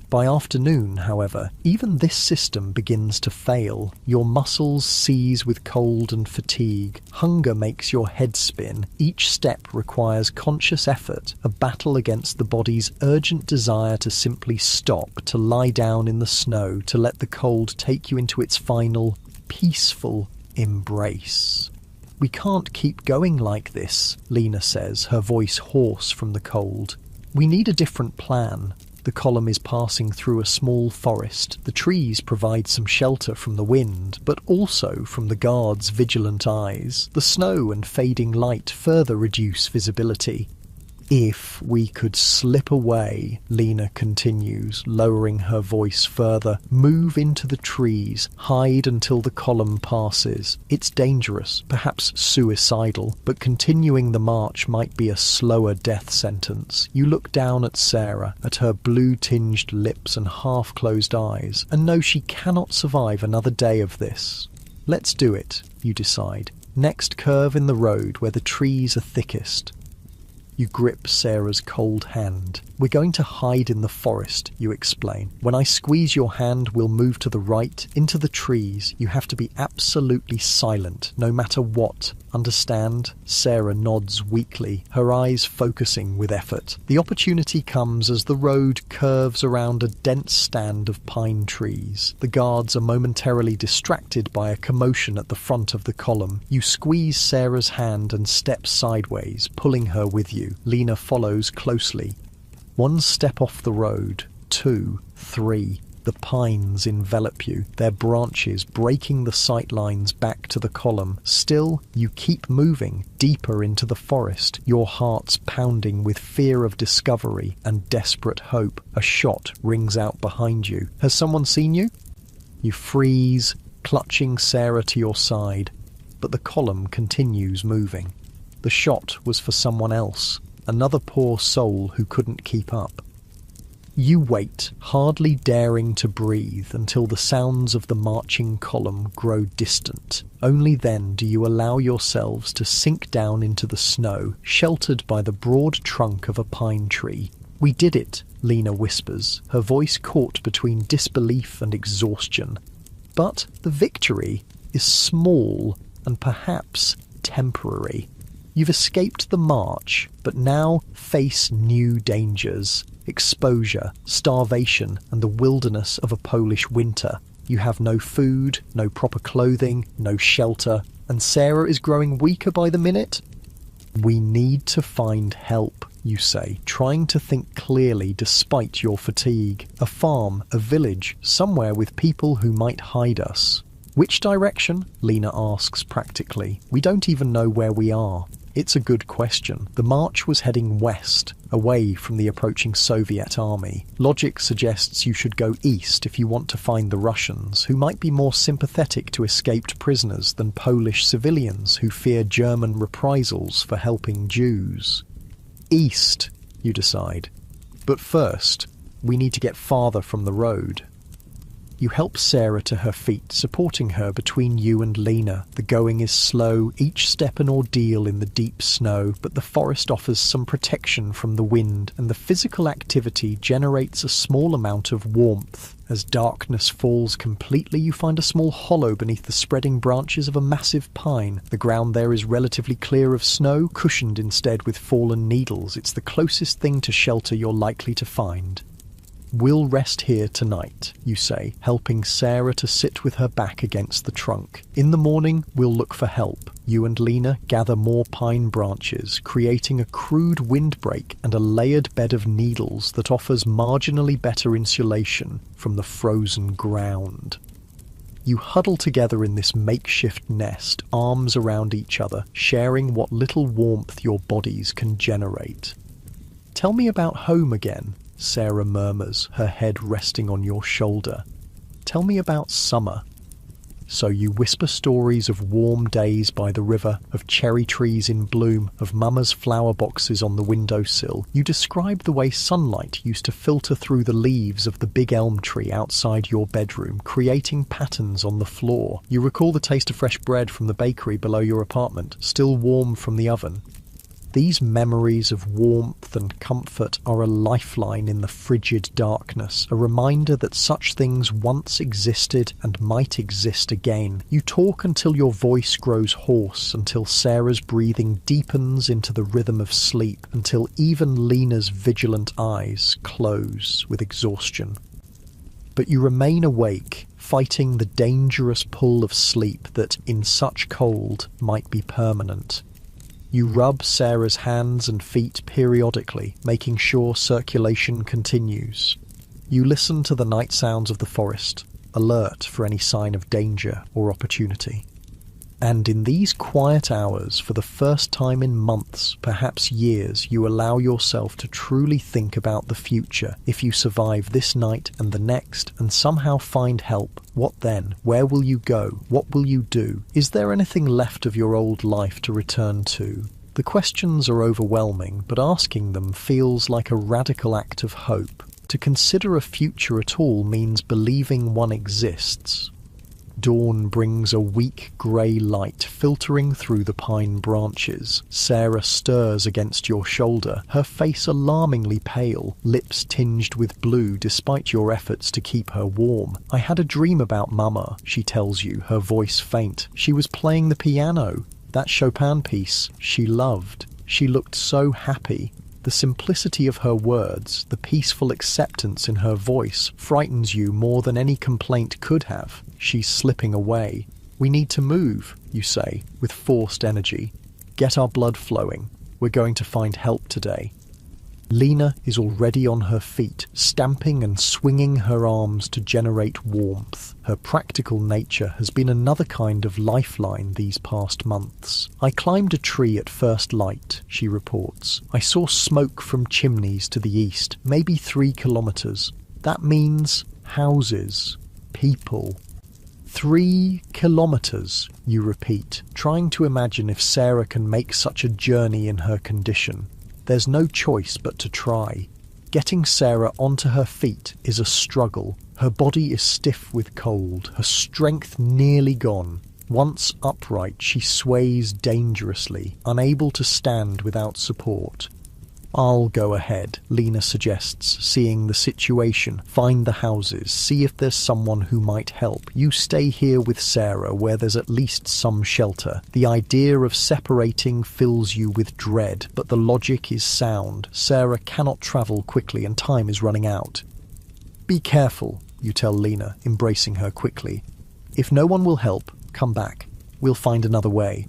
By afternoon, however, even this system begins to fail. Your muscles seize with cold and fatigue. Hunger makes your head spin. Each step requires conscious effort, a battle against the body's urgent desire to simply stop, to lie down in the snow, to let the cold take you into its final, peaceful embrace. "We can't keep going like this," Lena says, her voice hoarse from the cold. "We need a different plan." The column is passing through a small forest. The trees provide some shelter from the wind, but also from the guards' vigilant eyes. The snow and fading light further reduce visibility. "If we could slip away," Lena continues, lowering her voice further, "move into the trees, hide until the column passes. It's dangerous, perhaps suicidal, but continuing the march might be a slower death sentence." You look down at Sarah, at her blue-tinged lips and half-closed eyes, and know she cannot survive another day of this. "Let's do it," you decide. "Next curve in the road where the trees are thickest." You grip Sarah's cold hand. "We're going to hide in the forest," you explain. "When I squeeze your hand, we'll move to the right, into the trees. You have to be absolutely silent, no matter what. Understand?" Sarah nods weakly, her eyes focusing with effort. The opportunity comes as the road curves around a dense stand of pine trees. The guards are momentarily distracted by a commotion at the front of the column. You squeeze Sarah's hand and step sideways, pulling her with you. Lena follows closely. One step off the road, 2, 3. The pines envelop you, their branches breaking the sight lines back to the column. Still, you keep moving, deeper into the forest, your hearts pounding with fear of discovery and desperate hope. A shot rings out behind you. Has someone seen you? You freeze, clutching Sarah to your side, but the column continues moving. The shot was for someone else, another poor soul who couldn't keep up. You wait, hardly daring to breathe, until the sounds of the marching column grow distant. Only then do you allow yourselves to sink down into the snow, sheltered by the broad trunk of a pine tree. "We did it," Lena whispers, her voice caught between disbelief and exhaustion. But the victory is small and perhaps temporary. You've escaped the march, but now face new dangers. Exposure, starvation, and the wilderness of a Polish winter. You have no food, no proper clothing, no shelter, and Sarah is growing weaker by the minute. "We need to find help," you say, trying to think clearly despite your fatigue. "A farm, a village, somewhere with people who might hide us." "Which direction?" Lena asks practically. "We don't even know where we are." It's a good question. The march was heading west, away from the approaching Soviet army. Logic suggests you should go east if you want to find the Russians, who might be more sympathetic to escaped prisoners than Polish civilians who fear German reprisals for helping Jews. East, you decide. But first, we need to get farther from the road. You help Sarah to her feet, supporting her between you and Lena. The going is slow, each step an ordeal in the deep snow, but the forest offers some protection from the wind, and the physical activity generates a small amount of warmth. As darkness falls completely, you find a small hollow beneath the spreading branches of a massive pine. The ground there is relatively clear of snow, cushioned instead with fallen needles. It's the closest thing to shelter you're likely to find. "We'll rest here tonight," you say, helping Sarah to sit with her back against the trunk. "In the morning, we'll look for help." You and Lena gather more pine branches, creating a crude windbreak and a layered bed of needles that offers marginally better insulation from the frozen ground. You huddle together in this makeshift nest, arms around each other, sharing what little warmth your bodies can generate. "Tell me about home again," Sarah murmurs, her head resting on your shoulder. "Tell me about summer." So you whisper stories of warm days by the river, of cherry trees in bloom, of Mama's flower boxes on the windowsill. You describe the way sunlight used to filter through the leaves of the big elm tree outside your bedroom, creating patterns on the floor. You recall the taste of fresh bread from the bakery below your apartment, still warm from the oven. These memories of warmth and comfort are a lifeline in the frigid darkness, a reminder that such things once existed and might exist again. You talk until your voice grows hoarse, until Sarah's breathing deepens into the rhythm of sleep, until even Lena's vigilant eyes close with exhaustion. But you remain awake, fighting the dangerous pull of sleep that, in such cold, might be permanent. You rub Sarah's hands and feet periodically, making sure circulation continues. You listen to the night sounds of the forest, alert for any sign of danger or opportunity. And in these quiet hours, for the first time in months, perhaps years, you allow yourself to truly think about the future. If you survive this night and the next, and somehow find help, what then? Where will you go? What will you do? Is there anything left of your old life to return to? The questions are overwhelming, but asking them feels like a radical act of hope. To consider a future at all means believing one exists. Dawn brings a weak grey light filtering through the pine branches. Sarah stirs against your shoulder, her face alarmingly pale, lips tinged with blue despite your efforts to keep her warm. "I had a dream about Mama," she tells you, her voice faint. "She was playing the piano, that Chopin piece she loved. She looked so happy." The simplicity of her words, the peaceful acceptance in her voice, frightens you more than any complaint could have. She's slipping away. "We need to move," you say, with forced energy. "Get our blood flowing. We're going to find help today." Lena is already on her feet, stamping and swinging her arms to generate warmth. Her practical nature has been another kind of lifeline these past months. "I climbed a tree at first light," she reports. "I saw smoke from chimneys to the east, maybe 3 kilometers. That means houses, people." 3 kilometers, you repeat, trying to imagine if Sarah can make such a journey in her condition. There's no choice but to try. Getting Sarah onto her feet is a struggle. Her body is stiff with cold, her strength nearly gone. Once upright, she sways dangerously, unable to stand without support. "I'll go ahead," Lena suggests, seeing the situation. "Find the houses, see if there's someone who might help. You stay here with Sarah where there's at least some shelter." The idea of separating fills you with dread, but the logic is sound. Sarah cannot travel quickly and time is running out. "Be careful," you tell Lena, embracing her quickly. "If no one will help, come back. We'll find another way."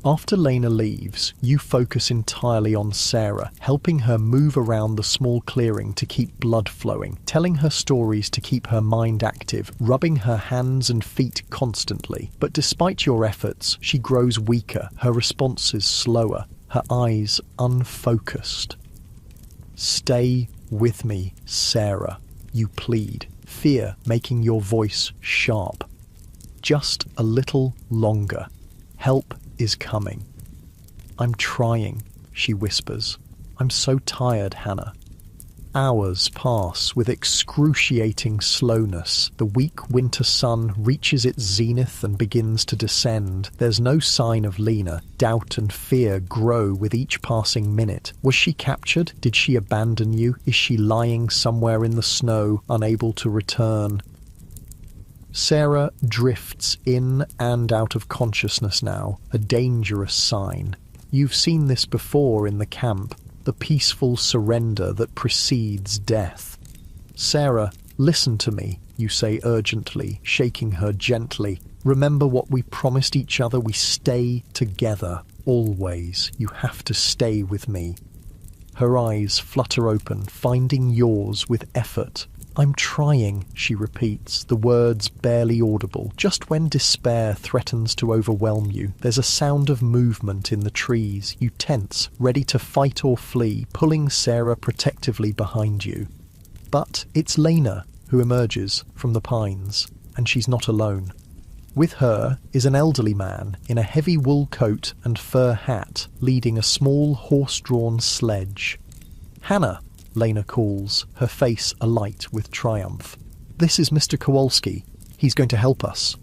After Lena leaves, you focus entirely on Sarah, helping her move around the small clearing to keep blood flowing, telling her stories to keep her mind active, rubbing her hands and feet constantly. But despite your efforts, she grows weaker, her responses slower, her eyes unfocused. "Stay with me, Sarah," you plead, fear making your voice sharp. "Just a little longer. Help is coming." "I'm trying," she whispers. "I'm so tired, Hannah." Hours pass with excruciating slowness. The weak winter sun reaches its zenith and begins to descend. There's no sign of Lena. Doubt and fear grow with each passing minute. Was she captured? Did she abandon you? Is she lying somewhere in the snow, unable to return? Sarah drifts in and out of consciousness now, a dangerous sign. You've seen this before in the camp, the peaceful surrender that precedes death. "Sarah, listen to me," you say urgently, shaking her gently. "Remember what we promised each other. We stay together, always. You have to stay with me." Her eyes flutter open, finding yours with effort. "I'm trying," she repeats, the words barely audible. Just when despair threatens to overwhelm you, there's a sound of movement in the trees. You tense, ready to fight or flee, pulling Sarah protectively behind you. But it's Lena who emerges from the pines, and she's not alone. With her is an elderly man in a heavy wool coat and fur hat, leading a small horse-drawn sledge. "Hannah," Lena calls, her face alight with triumph. "This is Mr. Kowalski. He's going to help us."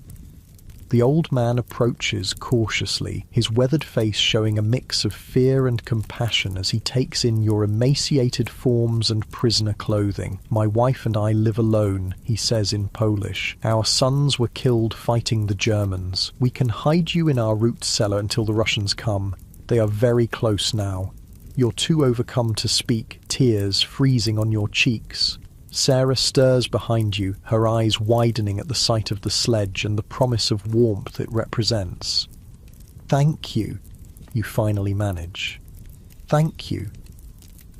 The old man approaches cautiously, his weathered face showing a mix of fear and compassion as he takes in your emaciated forms and prisoner clothing. "My wife and I live alone," he says in Polish. "Our sons were killed fighting the Germans. We can hide you in our root cellar until the Russians come. They are very close now." You're too overcome to speak, tears freezing on your cheeks. Sarah stirs behind you, her eyes widening at the sight of the sledge and the promise of warmth it represents. "Thank you," you finally manage. "Thank you."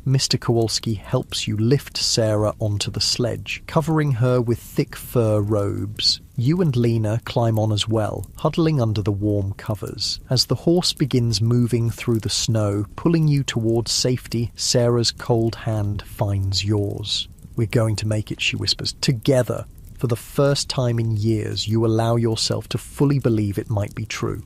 Mr. Kowalski helps you lift Sarah onto the sledge, covering her with thick fur robes. You and Lena climb on as well, huddling under the warm covers. As the horse begins moving through the snow, pulling you towards safety, Sarah's cold hand finds yours. "We're going to make it," she whispers. "Together." For the first time in years, you allow yourself to fully believe it might be true.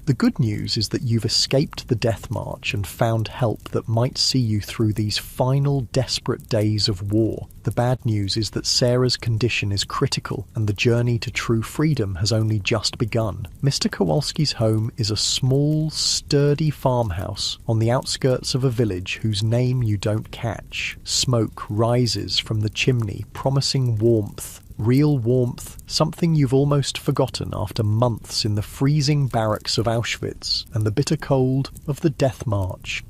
The good news is that you've escaped the death march and found help that might see you through these final desperate days of war. The bad news is that Sarah's condition is critical and the journey to true freedom has only just begun. Mr. Kowalski's home is a small, sturdy farmhouse on the outskirts of a village whose name you don't catch. Smoke rises from the chimney, promising warmth. Real warmth, something you've almost forgotten after months in the freezing barracks of Auschwitz and the bitter cold of the death march.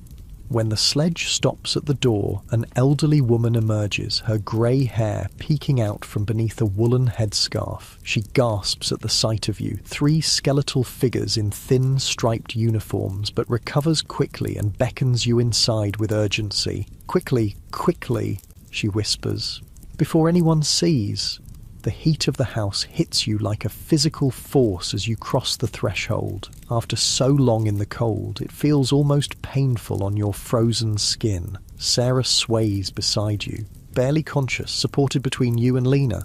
When the sledge stops at the door, an elderly woman emerges, her grey hair peeking out from beneath a woolen headscarf. She gasps at the sight of you, three skeletal figures in thin, striped uniforms, but recovers quickly and beckons you inside with urgency. "Quickly, quickly," she whispers, "before anyone sees." The heat of the house hits you like a physical force as you cross the threshold. After so long in the cold, it feels almost painful on your frozen skin. Sarah sways beside you, barely conscious, supported between you and Lena.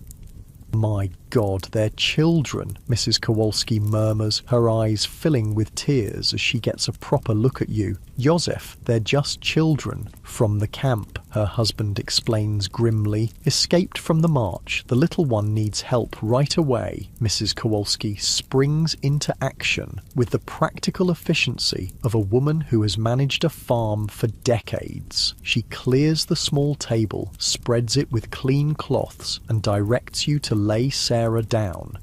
"My God, they're children," Mrs. Kowalski murmurs, her eyes filling with tears as she gets a proper look at you. "Josef, they're just children. From the camp," her husband explains grimly. "Escaped from the march. The little one needs help right away." Mrs. Kowalski springs into action with the practical efficiency of a woman who has managed a farm for decades. She clears the small table, spreads it with clean cloths, and directs you to lay Sarah down.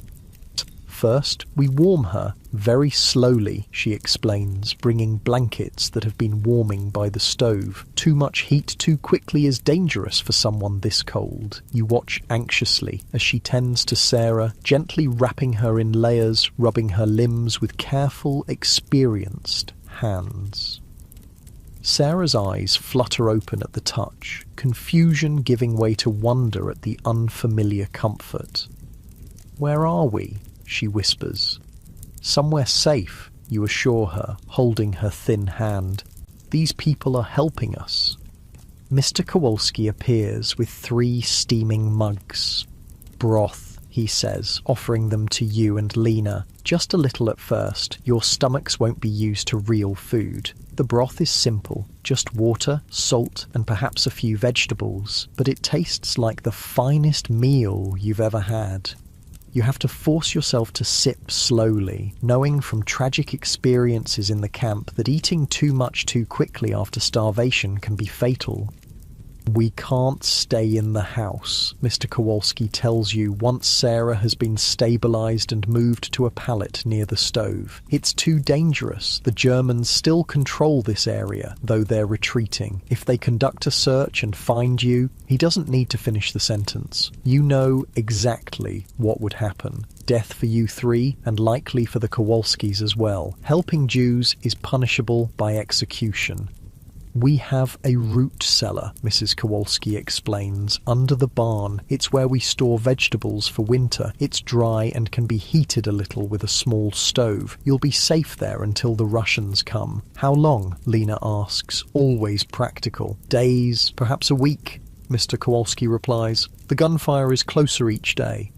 "First, we warm her, very slowly," she explains, bringing blankets that have been warming by the stove. "Too much heat too quickly is dangerous for someone this cold." You watch anxiously as she tends to Sarah, gently wrapping her in layers, rubbing her limbs with careful, experienced hands. Sarah's eyes flutter open at the touch, confusion giving way to wonder at the unfamiliar comfort. "Where are we?" she whispers. "Somewhere safe," you assure her, holding her thin hand. "These people are helping us." Mr. Kowalski appears with 3 steaming mugs. "Broth," he says, offering them to you and Lena. "Just a little at first. Your stomachs won't be used to real food. The broth is simple, just water, salt, and perhaps a few vegetables, but it tastes like the finest meal you've ever had." You have to force yourself to sip slowly, knowing from tragic experiences in the camp that eating too much too quickly after starvation can be fatal. "We can't stay in the house," Mr. Kowalski tells you once Sarah has been stabilized and moved to a pallet near the stove. "It's too dangerous. The Germans still control this area, though they're retreating. If they conduct a search and find you..." He doesn't need to finish the sentence. You know exactly what would happen. Death for you 3, and likely for the Kowalskis as well. Helping Jews is punishable by execution. "We have a root cellar," Mrs. Kowalski explains, "under the barn. It's where we store vegetables for winter. It's dry and can be heated a little with a small stove. You'll be safe there until the Russians come." "How long?" Lena asks, always practical. "Days, perhaps a week," Mr. Kowalski replies. "The gunfire is closer each day."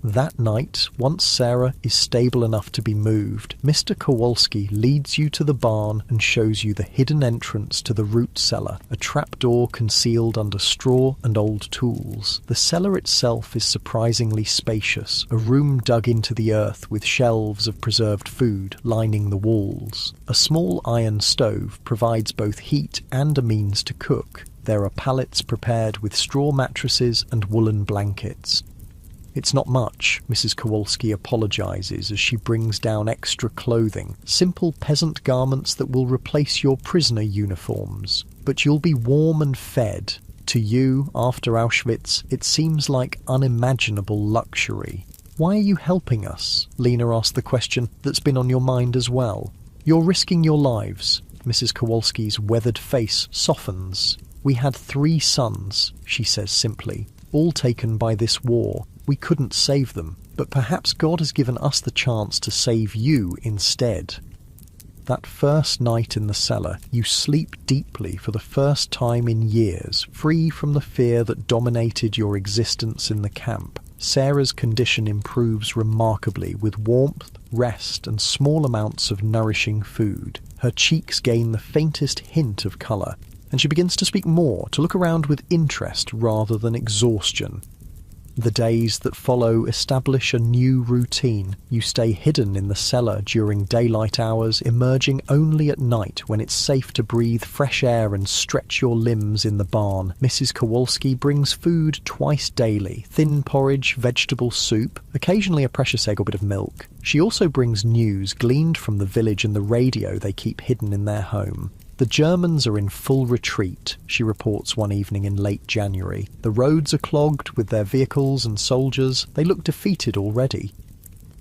That night, once Sarah is stable enough to be moved, Mr. Kowalski leads you to the barn and shows you the hidden entrance to the root cellar, a trapdoor concealed under straw and old tools. The cellar itself is surprisingly spacious, a room dug into the earth with shelves of preserved food lining the walls. A small iron stove provides both heat and a means to cook. There are pallets prepared with straw mattresses and woolen blankets. "It's not much," Mrs. Kowalski apologizes as she brings down extra clothing, simple peasant garments that will replace your prisoner uniforms. "But you'll be warm and fed." To you, after Auschwitz, it seems like unimaginable luxury. Why are you helping us? Lena asked the question that's been on your mind as well. You're risking your lives. Mrs. Kowalski's weathered face softens. We had 3 sons, she says simply, all taken by this war. We couldn't save them, but perhaps God has given us the chance to save you instead. That first night in the cellar, you sleep deeply for the first time in years, free from the fear that dominated your existence in the camp. Sarah's condition improves remarkably with warmth, rest, and small amounts of nourishing food. Her cheeks gain the faintest hint of colour, and she begins to speak more, to look around with interest rather than exhaustion. The days that follow establish a new routine. You stay hidden in the cellar during daylight hours, emerging only at night when it's safe to breathe fresh air and stretch your limbs in the barn. Mrs. Kowalski brings food twice daily: thin porridge, vegetable soup, occasionally a precious egg or bit of milk. She also brings news gleaned from the village and the radio they keep hidden in their home. The Germans are in full retreat, she reports one evening in late January. The roads are clogged with their vehicles and soldiers. They look defeated already.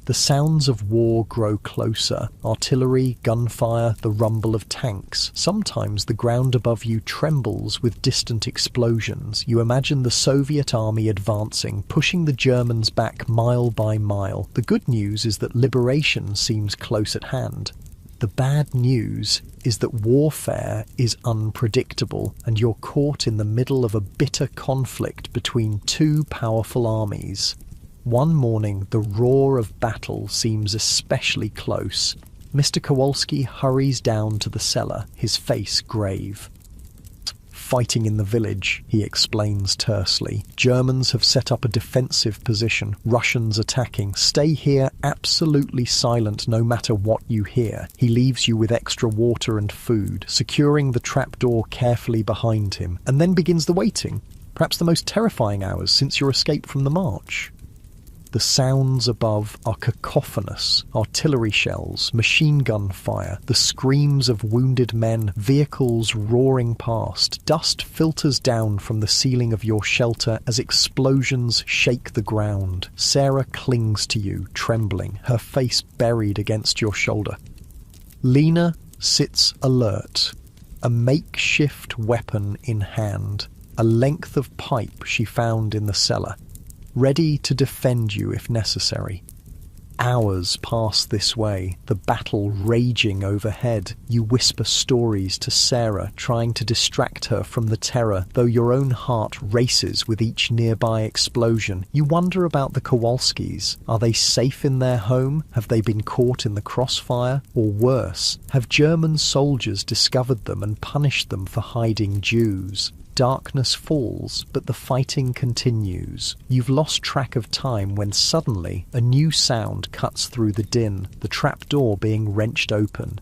The sounds of war grow closer. Artillery, gunfire, the rumble of tanks. Sometimes the ground above you trembles with distant explosions. You imagine the Soviet army advancing, pushing the Germans back mile by mile. The good news is that liberation seems close at hand. The bad news is that warfare is unpredictable, and you're caught in the middle of a bitter conflict between 2 powerful armies. One morning, the roar of battle seems especially close. Mr. Kowalski hurries down to the cellar, his face grave. Fighting in the village, he explains tersely. Germans have set up a defensive position, Russians attacking. Stay here absolutely silent no matter what you hear. He leaves you with extra water and food, securing the trapdoor carefully behind him, and then begins the waiting, perhaps the most terrifying hours since your escape from the march. The sounds above are cacophonous: artillery shells, machine gun fire, the screams of wounded men, vehicles roaring past. Dust filters down from the ceiling of your shelter as explosions shake the ground. Sarah clings to you, trembling, her face buried against your shoulder. Lena sits alert, a makeshift weapon in hand, a length of pipe she found in the cellar, ready to defend you if necessary. Hours pass this way, the battle raging overhead. You whisper stories to Sarah, trying to distract her from the terror, though your own heart races with each nearby explosion. You wonder about the Kowalskis. Are they safe in their home? Have they been caught in the crossfire? Or worse, have German soldiers discovered them and punished them for hiding Jews? Darkness falls, but the fighting continues. You've lost track of time when suddenly a new sound cuts through the din, the trapdoor being wrenched open.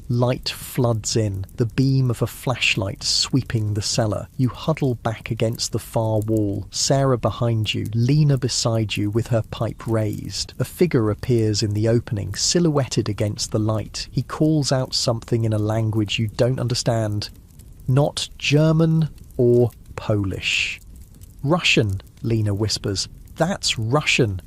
Light floods in, the beam of a flashlight sweeping the cellar. You huddle back against the far wall, Sarah behind you, Lena beside you with her pipe raised. A figure appears in the opening, silhouetted against the light. He calls out something in a language you don't understand. Not German or Polish. Russian, Lena whispers. That's Russian.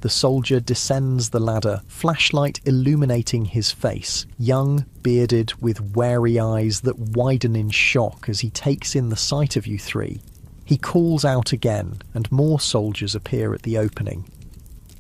The soldier descends the ladder, flashlight illuminating his face, young, bearded, with wary eyes that widen in shock as he takes in the sight of you 3. He calls out again, and more soldiers appear at the opening.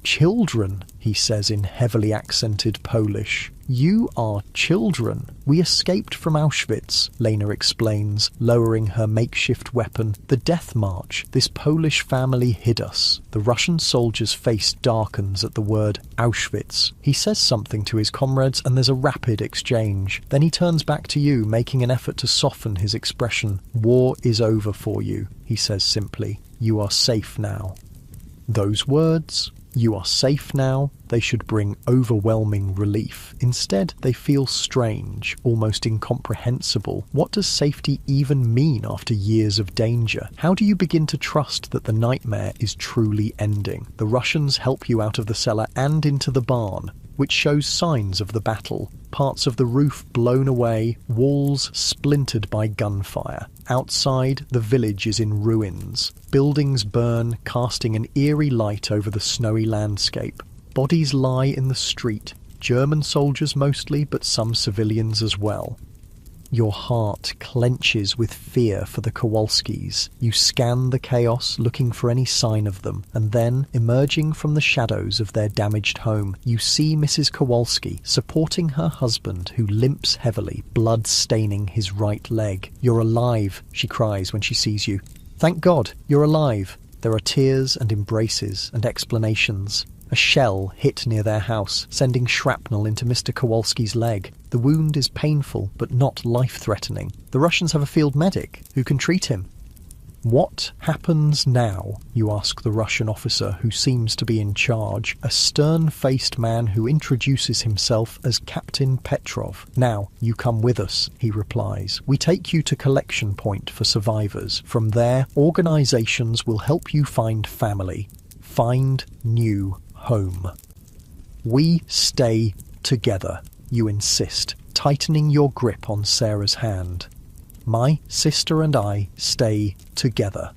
Children, he says in heavily accented Polish. You are children. We escaped from Auschwitz, Lena explains, lowering her makeshift weapon. The death march. This Polish family hid us. The Russian soldier's face darkens at the word Auschwitz. He says something to his comrades and there's a rapid exchange. Then he turns back to you, making an effort to soften his expression. War is over for you, he says simply. You are safe now. Those words, you are safe now, they should bring overwhelming relief. Instead, they feel strange, almost incomprehensible. What does safety even mean after years of danger? How do you begin to trust that the nightmare is truly ending? The Russians help you out of the cellar and into the barn. which shows signs of the battle. Parts of the roof blown away, walls splintered by gunfire. Outside, the village is in ruins. Buildings burn, casting an eerie light over the snowy landscape. Bodies lie in the street, German soldiers mostly, but some civilians as well. Your heart clenches with fear for the Kowalskis. You scan the chaos, looking for any sign of them, and then, emerging from the shadows of their damaged home, you see Mrs. Kowalski supporting her husband, who limps heavily, blood staining his right leg. "You're alive," she cries when she sees you. "Thank God, you're alive." There are tears and embraces and explanations. A shell hit near their house, sending shrapnel into Mr. Kowalski's leg. The wound is painful, but not life-threatening. The Russians have a field medic who can treat him. "What happens now?" you ask the Russian officer who seems to be in charge, a stern-faced man who introduces himself as Captain Petrov. "Now, you come with us," he replies. "We take you to collection point for survivors. From there, organizations will help you find family. Find new home. We stay together," you insist, tightening your grip on Sarah's hand. "My sister and I stay together."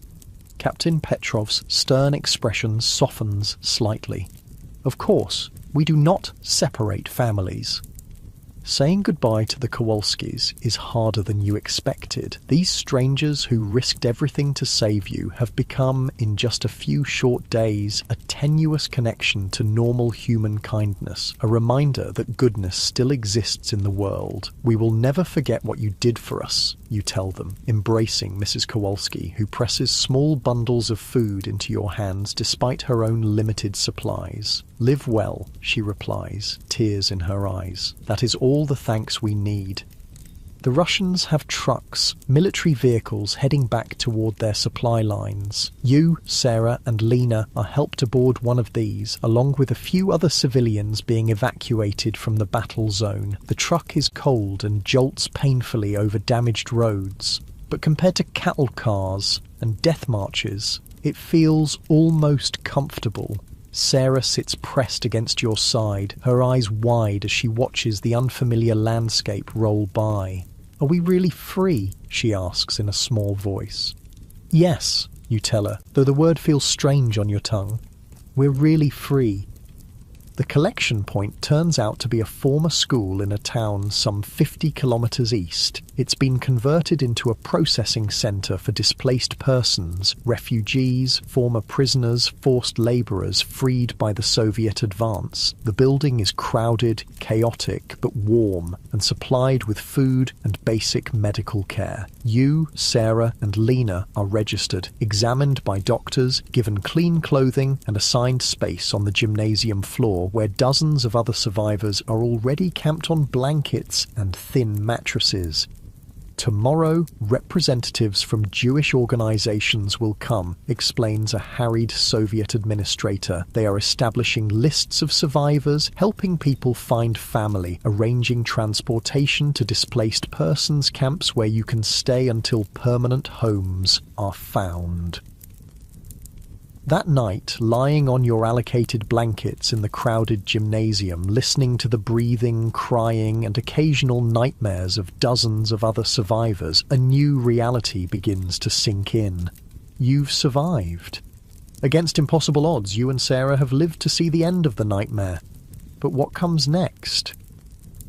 Captain Petrov's stern expression softens slightly. "Of course, we do not separate families." Saying goodbye to the Kowalskis is harder than you expected. These strangers who risked everything to save you have become, in just a few short days, a tenuous connection to normal human kindness, a reminder that goodness still exists in the world. "We will never forget what you did for us," you tell them, embracing Mrs. Kowalski, who presses small bundles of food into your hands despite her own limited supplies. "Live well," she replies, tears in her eyes. "That is all the thanks we need." The Russians have trucks, military vehicles heading back toward their supply lines. You, Sarah, and Lena are helped aboard one of these, along with a few other civilians being evacuated from the battle zone. The truck is cold and jolts painfully over damaged roads, but compared to cattle cars and death marches, it feels almost comfortable. Sarah sits pressed against your side, her eyes wide as she watches the unfamiliar landscape roll by. "Are we really free?" she asks in a small voice. "Yes," you tell her, though the word feels strange on your tongue. "We're really free." The collection point turns out to be a former school in a town some 50 kilometers east. It's been converted into a processing center for displaced persons, refugees, former prisoners, forced laborers freed by the Soviet advance. The building is crowded, chaotic, but warm, and supplied with food and basic medical care. You, Sarah, and Lena are registered, examined by doctors, given clean clothing, and assigned space on the gymnasium floor, where dozens of other survivors are already camped on blankets and thin mattresses. "Tomorrow, representatives from Jewish organizations will come," explains a harried Soviet administrator. "They are establishing lists of survivors, helping people find family, arranging transportation to displaced persons camps where you can stay until permanent homes are found." That night, lying on your allocated blankets in the crowded gymnasium, listening to the breathing, crying, and occasional nightmares of dozens of other survivors, a new reality begins to sink in. You've survived. Against impossible odds, you and Sarah have lived to see the end of the nightmare. But what comes next?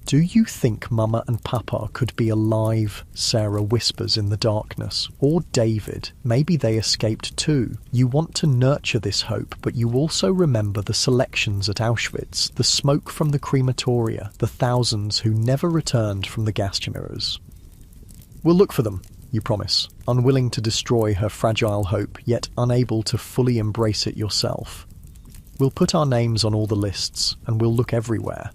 "Do you think Mama and Papa could be alive?" Sarah whispers in the darkness. "Or David? Maybe they escaped too." You want to nurture this hope, but you also remember the selections at Auschwitz, the smoke from the crematoria, the thousands who never returned from the gas chambers. "We'll look for them," you promise, unwilling to destroy her fragile hope, yet unable to fully embrace it yourself. "We'll put our names on all the lists, and we'll look everywhere."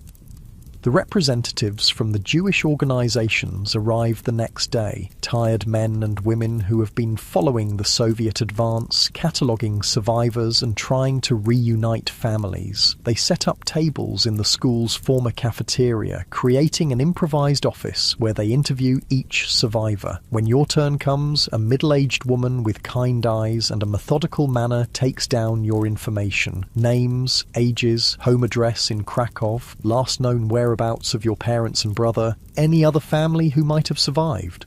The representatives from the Jewish organizations arrive the next day, tired men and women who have been following the Soviet advance, cataloguing survivors and trying to reunite families. They set up tables in the school's former cafeteria, creating an improvised office where they interview each survivor. When your turn comes, a middle-aged woman with kind eyes and a methodical manner takes down your information. Names, ages, home address in Krakow, last known whereabouts of your parents and brother, any other family who might have survived.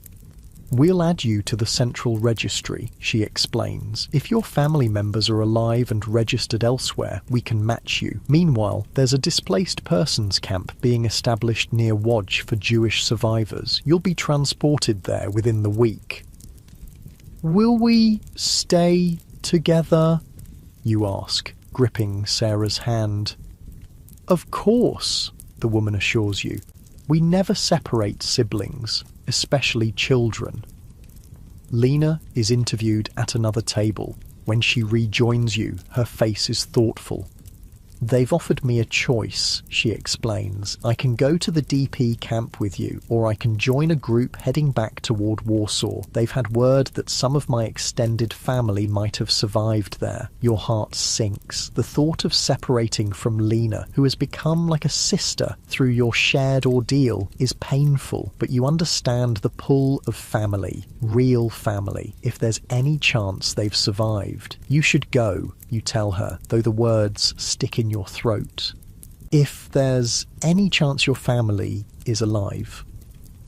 We'll add you to the central registry, she explains. If your family members are alive and registered elsewhere, we can match you. Meanwhile, there's a displaced persons camp being established near Łódź for Jewish survivors. You'll be transported there within the week. Will we stay together? You ask, gripping Sarah's hand. Of course, the woman assures you. We never separate siblings, especially children. Lena is interviewed at another table. When she rejoins you, her face is thoughtful. They've offered me a choice, she explains. I can go to the DP camp with you, or I can join a group heading back toward Warsaw. They've had word that some of my extended family might have survived there. Your heart sinks. The thought of separating from Lena, who has become like a sister through your shared ordeal, is painful, but you understand the pull of family, real family. If there's any chance they've survived, you should go, you tell her, though the words stick in your throat. If there's any chance your family is alive.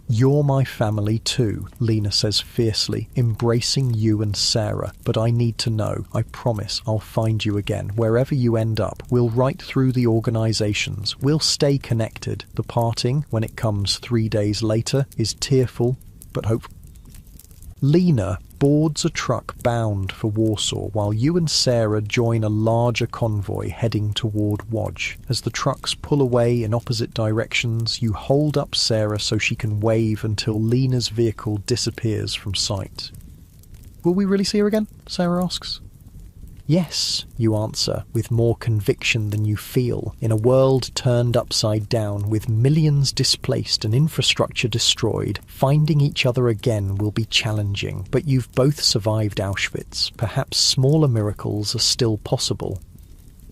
You're my family too, Lena says fiercely, embracing you and Sarah. But I need to know. I promise I'll find you again. Wherever you end up, we'll write through the organizations. We'll stay connected. The parting, when it comes 3 days later, is tearful, but hopeful. Lena boards a truck bound for Warsaw while you and Sarah join a larger convoy heading toward Łódź. As the trucks pull away in opposite directions, you hold up Sarah so she can wave until Lena's vehicle disappears from sight. Will we really see her again? Sarah asks. Yes, you answer, with more conviction than you feel. In a world turned upside down, with millions displaced and infrastructure destroyed, finding each other again will be challenging. But you've both survived Auschwitz. Perhaps smaller miracles are still possible.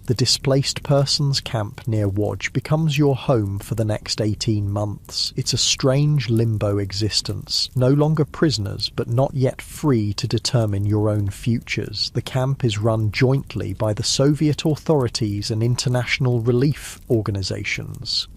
The displaced persons camp near Łódź becomes your home for the next 18 months. It's a strange limbo existence, no longer prisoners but not yet free to determine your own futures. The camp is run jointly by the Soviet authorities and international relief organizations.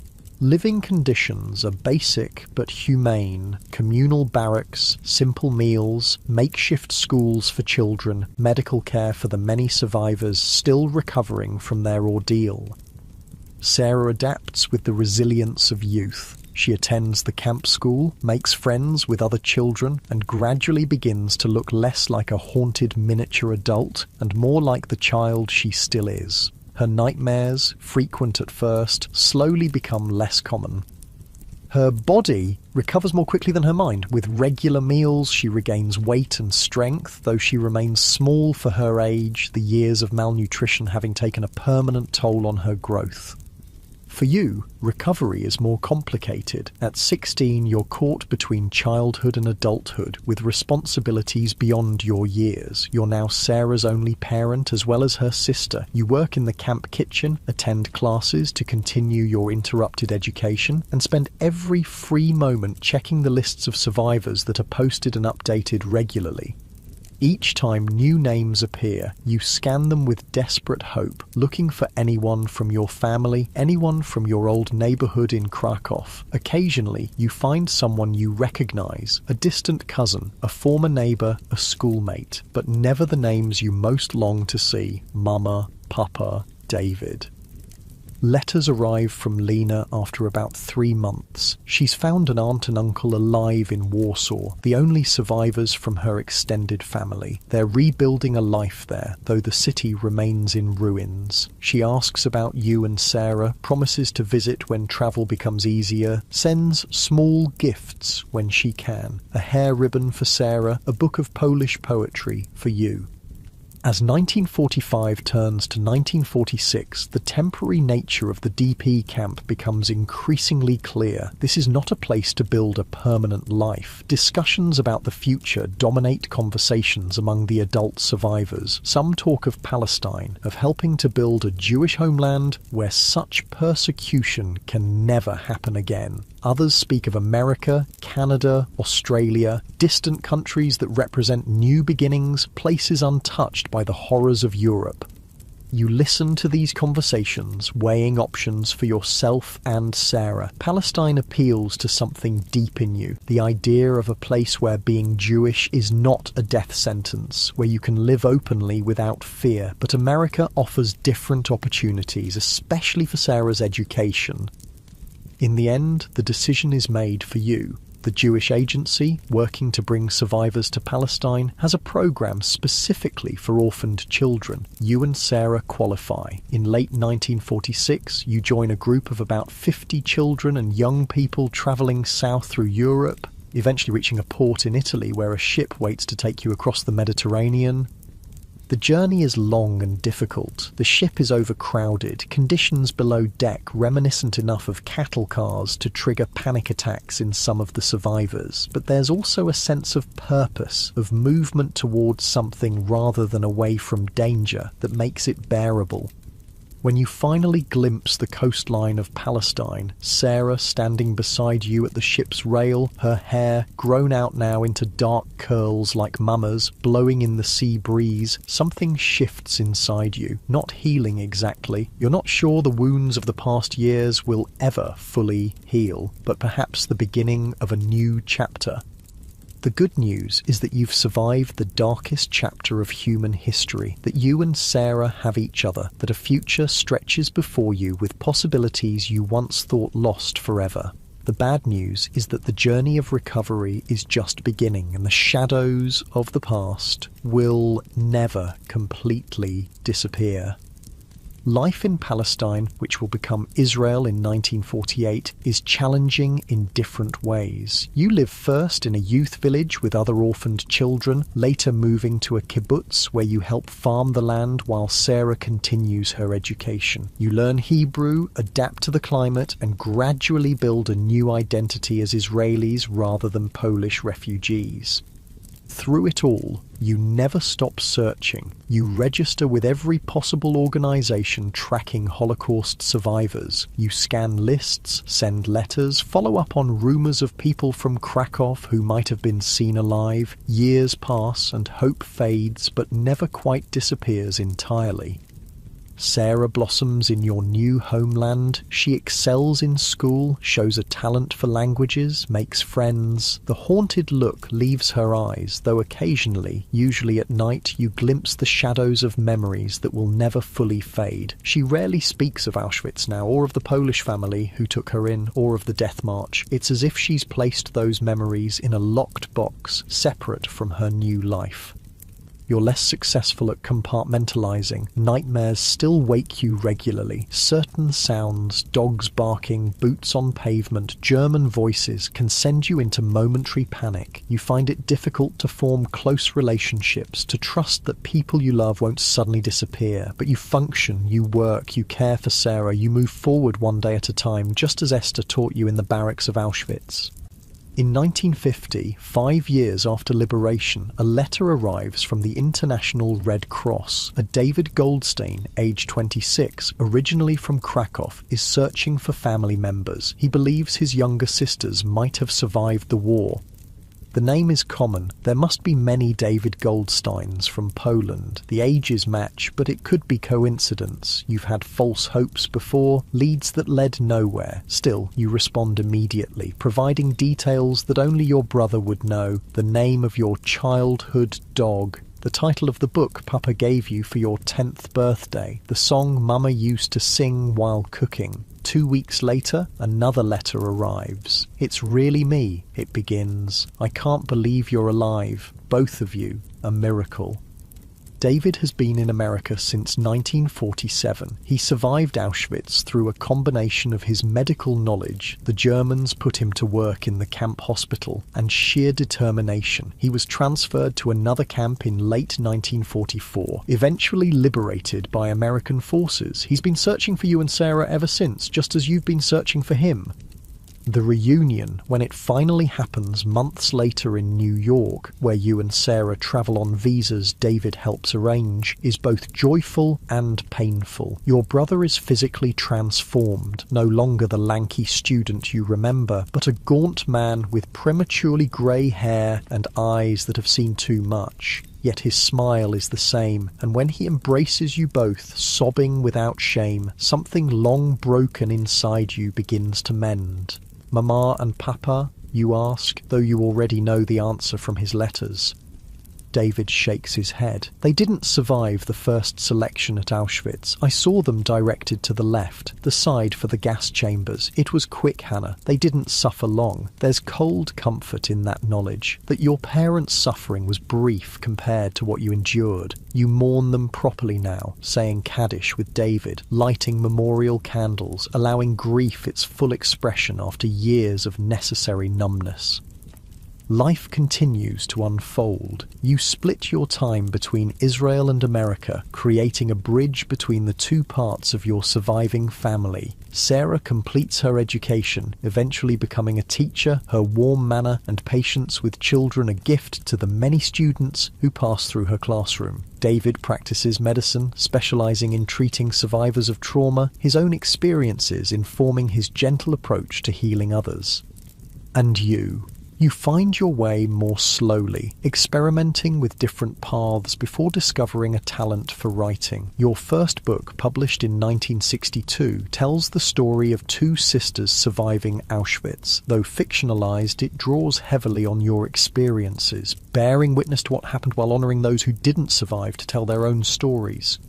Living conditions are basic but humane. Communal barracks, simple meals, makeshift schools for children, medical care for the many survivors still recovering from their ordeal. Sarah adapts with the resilience of youth. She attends the camp school, makes friends with other children, and gradually begins to look less like a haunted miniature adult and more like the child she still is. Her nightmares, frequent at first, slowly become less common. Her body recovers more quickly than her mind. With regular meals, she regains weight and strength, though she remains small for her age, the years of malnutrition having taken a permanent toll on her growth. For you, recovery is more complicated. At 16, you're caught between childhood and adulthood, with responsibilities beyond your years. You're now Sarah's only parent as well as her sister. You work in the camp kitchen, attend classes to continue your interrupted education, and spend every free moment checking the lists of survivors that are posted and updated regularly. Each time new names appear, you scan them with desperate hope, looking for anyone from your family, anyone from your old neighborhood in Krakow. Occasionally, you find someone you recognize, a distant cousin, a former neighbor, a schoolmate, but never the names you most long to see: Mama, Papa, David. Letters arrive from Lena after about 3 months. She's found an aunt and uncle alive in Warsaw, the only survivors from her extended family. They're rebuilding a life there, though the city remains in ruins. She asks about you and Sarah, promises to visit when travel becomes easier, sends small gifts when she can. A hair ribbon for Sarah, a book of Polish poetry for you. As 1945 turns to 1946, the temporary nature of the DP camp becomes increasingly clear. This is not a place to build a permanent life. Discussions about the future dominate conversations among the adult survivors. Some talk of Palestine, of helping to build a Jewish homeland where such persecution can never happen again. Others speak of America, Canada, Australia, distant countries that represent new beginnings, places untouched by the horrors of Europe. You listen to these conversations, weighing options for yourself and Sarah. Palestine appeals to something deep in you, the idea of a place where being Jewish is not a death sentence, where you can live openly without fear. But America offers different opportunities, especially for Sarah's education. In the end, the decision is made for you. The Jewish Agency, working to bring survivors to Palestine, has a program specifically for orphaned children. You and Sarah qualify. In late 1946, you join a group of about 50 children and young people travelling south through Europe, eventually reaching a port in Italy where a ship waits to take you across the Mediterranean. The journey is long and difficult. The ship is overcrowded, conditions below deck reminiscent enough of cattle cars to trigger panic attacks in some of the survivors. But there's also a sense of purpose, of movement towards something rather than away from danger, that makes it bearable. When you finally glimpse the coastline of Palestine, Sarah standing beside you at the ship's rail, her hair grown out now into dark curls like Mama's, blowing in the sea breeze, something shifts inside you, not healing exactly. You're not sure the wounds of the past years will ever fully heal, but perhaps the beginning of a new chapter. The good news is that you've survived the darkest chapter of human history, that you and Sarah have each other, that a future stretches before you with possibilities you once thought lost forever. The bad news is that the journey of recovery is just beginning, and the shadows of the past will never completely disappear. Life in Palestine, which will become Israel in 1948, is challenging in different ways. You live first in a youth village with other orphaned children, later moving to a kibbutz where you help farm the land while Sarah continues her education. You learn Hebrew, adapt to the climate, and gradually build a new identity as Israelis rather than Polish refugees. Through it all, you never stop searching. You register with every possible organisation tracking Holocaust survivors. You scan lists, send letters, follow up on rumours of people from Krakow who might have been seen alive. Years pass and hope fades, but never quite disappears entirely. Sarah blossoms in your new homeland. She excels in school, shows a talent for languages, makes friends. The haunted look leaves her eyes, though occasionally, usually at night, you glimpse the shadows of memories that will never fully fade. She rarely speaks of Auschwitz now, or of the Polish family who took her in, or of the Death March. It's as if she's placed those memories in a locked box, separate from her new life. You're less successful at compartmentalizing. Nightmares still wake you regularly. Certain sounds, dogs barking, boots on pavement, German voices can send you into momentary panic. You find it difficult to form close relationships, to trust that people you love won't suddenly disappear. But you function, you work, you care for Sarah, you move forward one day at a time, just as Esther taught you in the barracks of Auschwitz. In 1950, 5 years after liberation, a letter arrives from the International Red Cross. A David Goldstein, age 26, originally from Krakow, is searching for family members. He believes his younger sisters might have survived the war. The name is common. There must be many David Goldsteins from Poland. The ages match, but it could be coincidence. You've had false hopes before, leads that led nowhere. Still, you respond immediately, providing details that only your brother would know. The name of your childhood dog. The title of the book Papa gave you for your 10th birthday. The song Mama used to sing while cooking. 2 weeks later, another letter arrives. It's really me, it begins. I can't believe you're alive. Both of you. A miracle. David has been in America since 1947. He survived Auschwitz through a combination of his medical knowledge, the Germans put him to work in the camp hospital, and sheer determination. He was transferred to another camp in late 1944, eventually liberated by American forces. He's been searching for you and Sarah ever since, just as you've been searching for him. The reunion, when it finally happens months later in New York, where you and Sarah travel on visas David helps arrange, is both joyful and painful. Your brother is physically transformed, no longer the lanky student you remember, but a gaunt man with prematurely grey hair and eyes that have seen too much. Yet his smile is the same, and when he embraces you both, sobbing without shame, something long broken inside you begins to mend. Mama and Papa, you ask, though you already know the answer from his letters. David shakes his head. They didn't survive the first selection at Auschwitz. I saw them directed to the left, the side for the gas chambers. It was quick, Hannah. They didn't suffer long. There's cold comfort in that knowledge, that your parents' suffering was brief compared to what you endured. You mourn them properly now, saying Kaddish with David, lighting memorial candles, allowing grief its full expression after years of necessary numbness. Life continues to unfold. You split your time between Israel and America, creating a bridge between the two parts of your surviving family. Sarah completes her education, eventually becoming a teacher, her warm manner and patience with children a gift to the many students who pass through her classroom. David practices medicine, specializing in treating survivors of trauma, his own experiences informing his gentle approach to healing others. And you find your way more slowly, experimenting with different paths before discovering a talent for writing. Your first book, published in 1962, tells the story of two sisters surviving Auschwitz. Though fictionalized, it draws heavily on your experiences, bearing witness to what happened while honoring those who didn't survive to tell their own stories.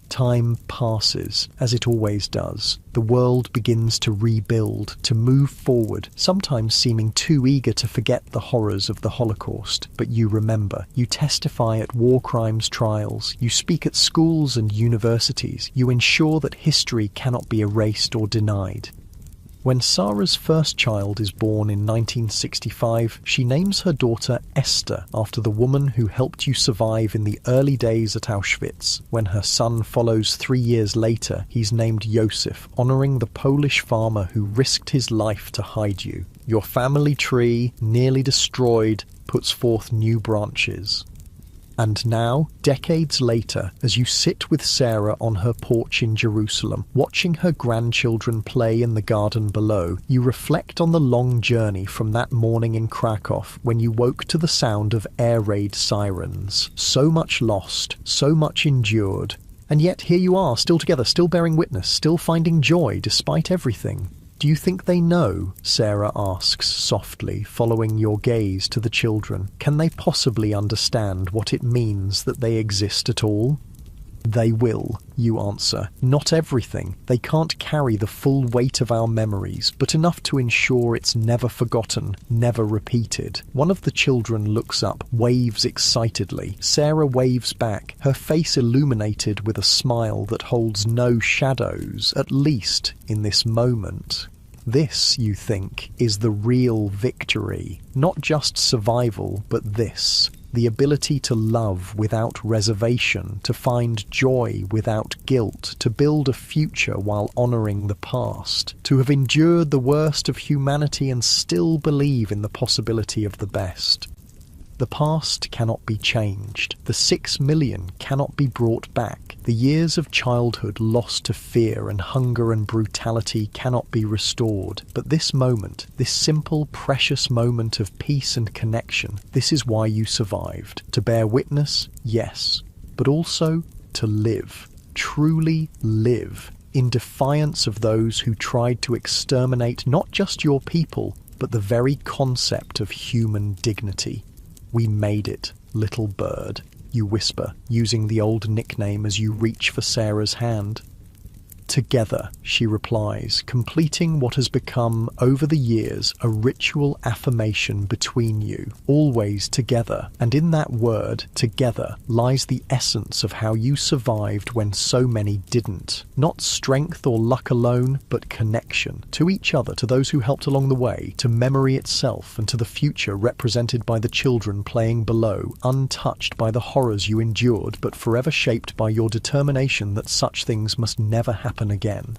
Time passes, as it always does. The world begins to rebuild, to move forward, sometimes seeming too eager to forget the horrors of the Holocaust. But you remember. You testify at war crimes trials. You speak at schools and universities. You ensure that history cannot be erased or denied. When Sarah's first child is born in 1965, she names her daughter Esther after the woman who helped you survive in the early days at Auschwitz. When her son follows 3 years later, he's named Josef, honouring the Polish farmer who risked his life to hide you. Your family tree, nearly destroyed, puts forth new branches. And now, decades later, as you sit with Sarah on her porch in Jerusalem, watching her grandchildren play in the garden below, you reflect on the long journey from that morning in Krakow when you woke to the sound of air raid sirens. So much lost, so much endured, and yet here you are, still together, still bearing witness, still finding joy despite everything. Do you think they know? Sarah asks softly, following your gaze to the children. Can they possibly understand what it means that they exist at all? They will, you answer. Not everything. They can't carry the full weight of our memories, but enough to ensure it's never forgotten, never repeated. One of the children looks up, waves excitedly. Sarah waves back, her face illuminated with a smile that holds no shadows, at least in this moment. This, you think, is the real victory. Not just survival, but this. The ability to love without reservation, to find joy without guilt, to build a future while honouring the past, to have endured the worst of humanity and still believe in the possibility of the best. The past cannot be changed. The 6 million cannot be brought back. The years of childhood lost to fear and hunger and brutality cannot be restored. But this moment, this simple, precious moment of peace and connection, this is why you survived. To bear witness, yes, but also to live. Truly live. In defiance of those who tried to exterminate not just your people, but the very concept of human dignity. We made it, little bird, you whisper, using the old nickname as you reach for Sarah's hand. Together, she replies, completing what has become, over the years, a ritual affirmation between you. Always together. And in that word, together, lies the essence of how you survived when so many didn't. Not strength or luck alone, but connection. To each other, to those who helped along the way, to memory itself, and to the future represented by the children playing below, untouched by the horrors you endured, but forever shaped by your determination that such things must never happen again.